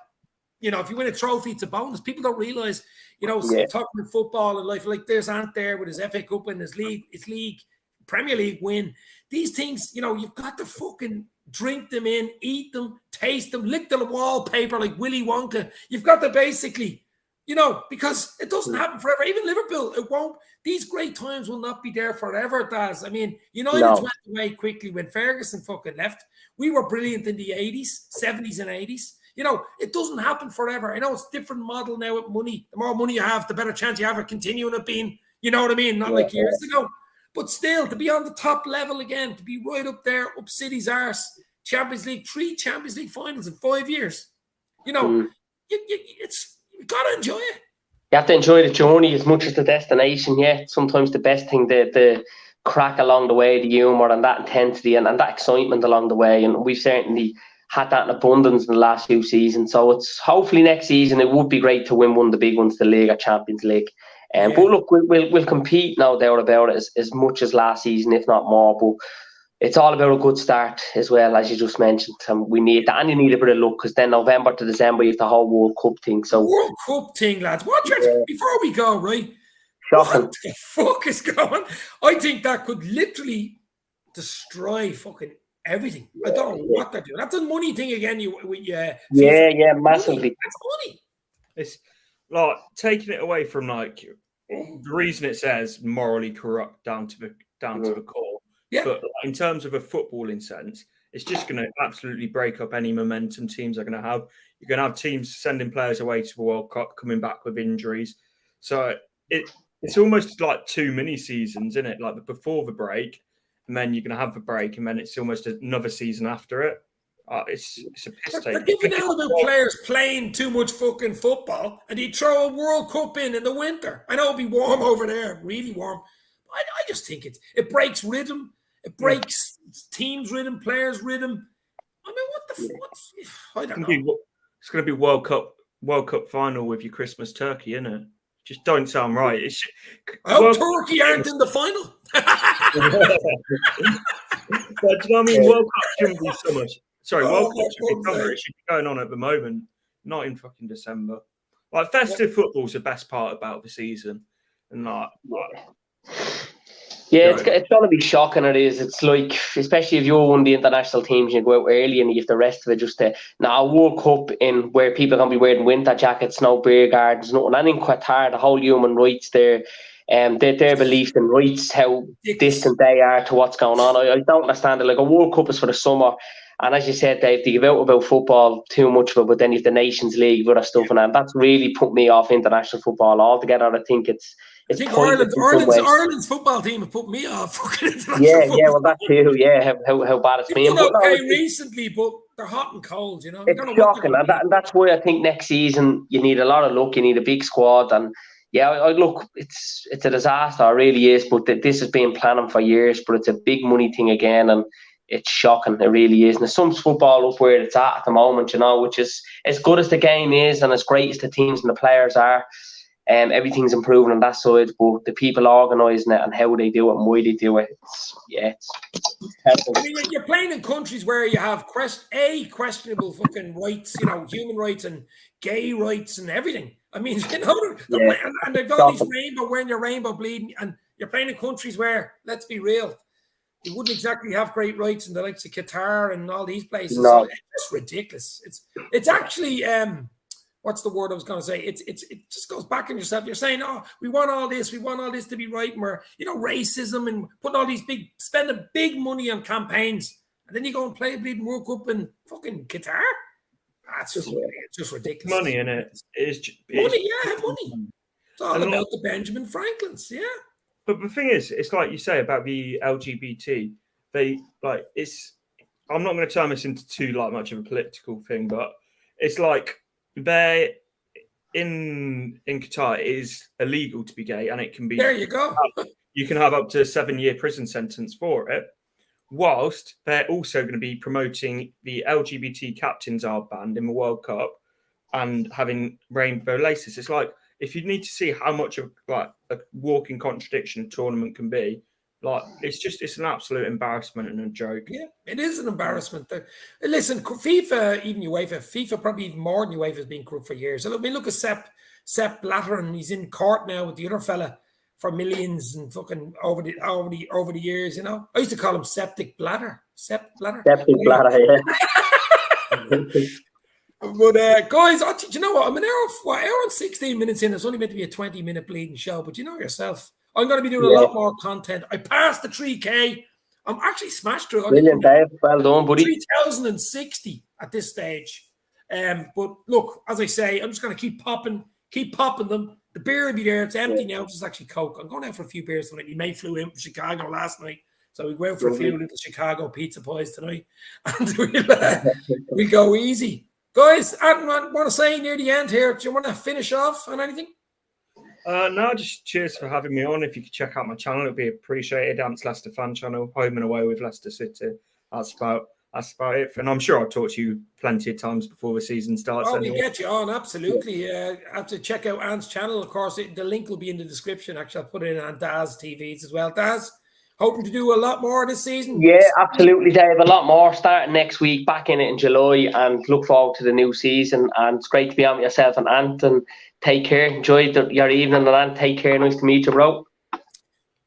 You know, if you win a trophy, it's a bonus. People don't realise, talking about football and life, like there's Ant there with his FA Cup win, his league, Premier League win. These things, you've got to fucking drink them in, eat them, taste them, lick the wallpaper like Willy Wonka. You've got to basically, because it doesn't happen forever. Even Liverpool, it won't. These great times will not be there forever, Daz. I mean, United went away quickly when Ferguson fucking left. We were brilliant in the 80s, 70s and 80s. It doesn't happen forever. I know it's a different model now with money. The more money you have, the better chance you have of continuing it being, you know what I mean? Not like years ago. But still, to be on the top level again, to be right up there, up City's arse, Champions League, 3 Champions League finals in 5 years. You've got to enjoy it. You have to enjoy the journey as much as the destination. Yeah, sometimes the best thing, the crack along the way, the humour and that intensity and that excitement along the way. And we've certainly had that in abundance in the last few seasons. So it's hopefully next season it would be great to win one of the big ones, the League or Champions League. But look, we'll compete, no doubt about it, as much as last season, if not more. But it's all about a good start as well, as you just mentioned. We need that, and you need a bit of luck, because then November to December you have the whole World Cup thing. So World Cup thing, lads. Before we go, right? Shocking. What the fuck is going on? I think that could literally destroy fucking everything. I don't know what they're doing. That's a money thing again. Massively. That's money. It's like taking it away from like the reason it says morally corrupt down to the core. Yeah. But in terms of a footballing sense, it's just going to absolutely break up any momentum teams are going to have. You're going to have teams sending players away to the World Cup, coming back with injuries. So it's almost like 2 mini seasons, isn't it? Like before the break, and then you're going to have the break, and then it's almost another season after it. It's a piss take. They're giving out about players playing too much fucking football, and you throw a World Cup in the winter. I know it'll be warm over there, really warm. I just think it breaks rhythm. It breaks teams' rhythm, players' rhythm. I mean, what the fuck? I don't know. It's going to be World Cup final with your Christmas turkey, isn't it? Just don't sound right. Turkey aren't in the final. But do you know what I mean? World Cup shouldn't be so much. Sorry, World Cup should be going on at the moment, not in fucking December. Like festive football's the best part about the season, and it's going to be shocking. It is. It's like, especially if you're one of the international teams, you go out early and you have the rest of it just to now World Cup in where people are going to be wearing winter jackets, no beer gardens, nothing. And in Qatar, the whole human rights there, their beliefs and rights, how distant they are to what's going on. I don't understand it. Like a World Cup is for the summer, And as you said, Dave, they give out about football too much of it, but then you've the Nations League, other stuff, and that's really put me off international football altogether. I think it's pointless in some ways. Ireland's football team have put me off fucking international football. Yeah, well, that too. Yeah, how bad it's been. But okay, recently, but they're hot and cold. You know, it's shocking, and that's why I think next season you need a lot of luck. You need a big squad, and I look, it's a disaster. It really is. But this has been planning for years. But it's a big money thing again, and it's shocking. It really is. And there's some football up where it's at the moment, you know, which is as good as the game is, and as great as the teams and the players are. Everything's improving on that side, but the people organising it and how they do it and why they do it, it's terrible. I mean, you're playing in countries where you have questionable fucking rights, you know, human rights and gay rights and everything. I mean, you know, and they've got these wearing your rainbow bleeding, and you're playing in countries where, let's be real, you wouldn't exactly have great rights in the likes of Qatar and all these places. No. So it's just ridiculous. It's actually what's the word I was going to say? It just goes back on yourself. You're saying, oh, we want all this to be right, and we're, you know, racism and putting all these spending big money on campaigns, and then you go and play a bleeding World Cup in fucking Qatar. That's just ridiculous. Money in it. Money. It's all about the Benjamin Franklins, yeah. But the thing is, it's like you say about the LGBT. I'm not going to turn this into too much of a political thing, but it's like they in Qatar it is illegal to be gay, and it can be. There you go. You can have up to a 7-year prison sentence for it. Whilst they're also going to be promoting the LGBT captains armband in the World Cup and having rainbow laces. It's like, if you need to see how much of a walking contradiction a tournament can be, it's an absolute embarrassment and a joke. Yeah, it is an embarrassment. Listen, FIFA, even UEFA, FIFA probably even more than UEFA has been crooked for years. I mean, look at Sepp Blatter, and he's in court now with the other fella for millions and fucking over the years. You know, I used to call him Septic Blatter. Sepp Blatter. Septic Blatter, yeah. But guys, do you know what? I'm an hour and 16 minutes in. It's only meant to be a 20-minute bleeding show, but you know yourself, I'm going to be doing a lot more content. I passed the 3K. I'm actually smashed through. Brilliant, Dave. Well done, buddy. 3,060 at this stage. But look, as I say, I'm just going to keep popping them. The beer will be there. It's empty now. It's just actually Coke. I'm going out for a few beers tonight. May flew in from Chicago last night. So we go out for a few little Chicago pizza pies tonight. And we'll go easy. Guys, I want to say near the end here, do you want to finish off on anything? No, just cheers for having me on. If you could check out my channel, it'd be appreciated. Ants Leicester Fan channel, home and away with Leicester City. That's about it. And I'm sure I'll talk to you plenty of times before the season starts. Oh, we get you on, absolutely. Have to check out Ant's channel, of course. The link will be in the description. Actually, I'll put it in on Daz TVs as well. Daz, hoping to do a lot more this season. Yeah, absolutely, Dave. A lot more starting next week, back in it in July, and look forward to the new season. And it's great to be on with yourself and Ant. And take care. Enjoy your evening, and take care. Nice to meet you, bro.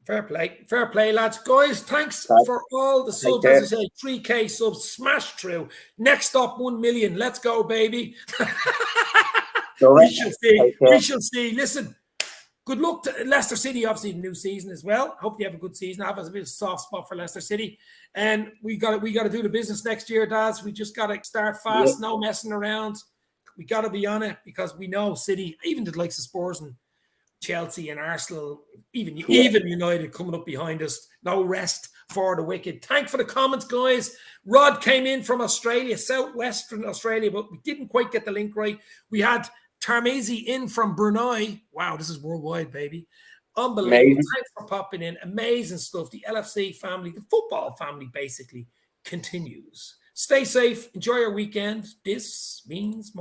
Fair play, lads. Guys, thanks for all the subs. As I say, 3K subs, smash through. Next up, 1 million. Let's go, baby. We shall see. Listen, good luck to Leicester City, obviously, the new season as well. Hope you have a good season. I have a bit of a soft spot for Leicester City. And we got to do the business next year, Daz. We just got to start fast, no messing around. We got to be on it because we know City, even the likes of Spurs and Chelsea and Arsenal, even United coming up behind us. No rest for the wicked. Thanks for the comments, guys. Rod came in from Australia, southwestern Australia, but we didn't quite get the link right. We had Tamizzy in from Brunei. Wow, this is worldwide, baby. Unbelievable. Amazing. Thanks for popping in. Amazing stuff. The LFC family, the football family, basically continues. Stay safe. Enjoy your weekend. This means more.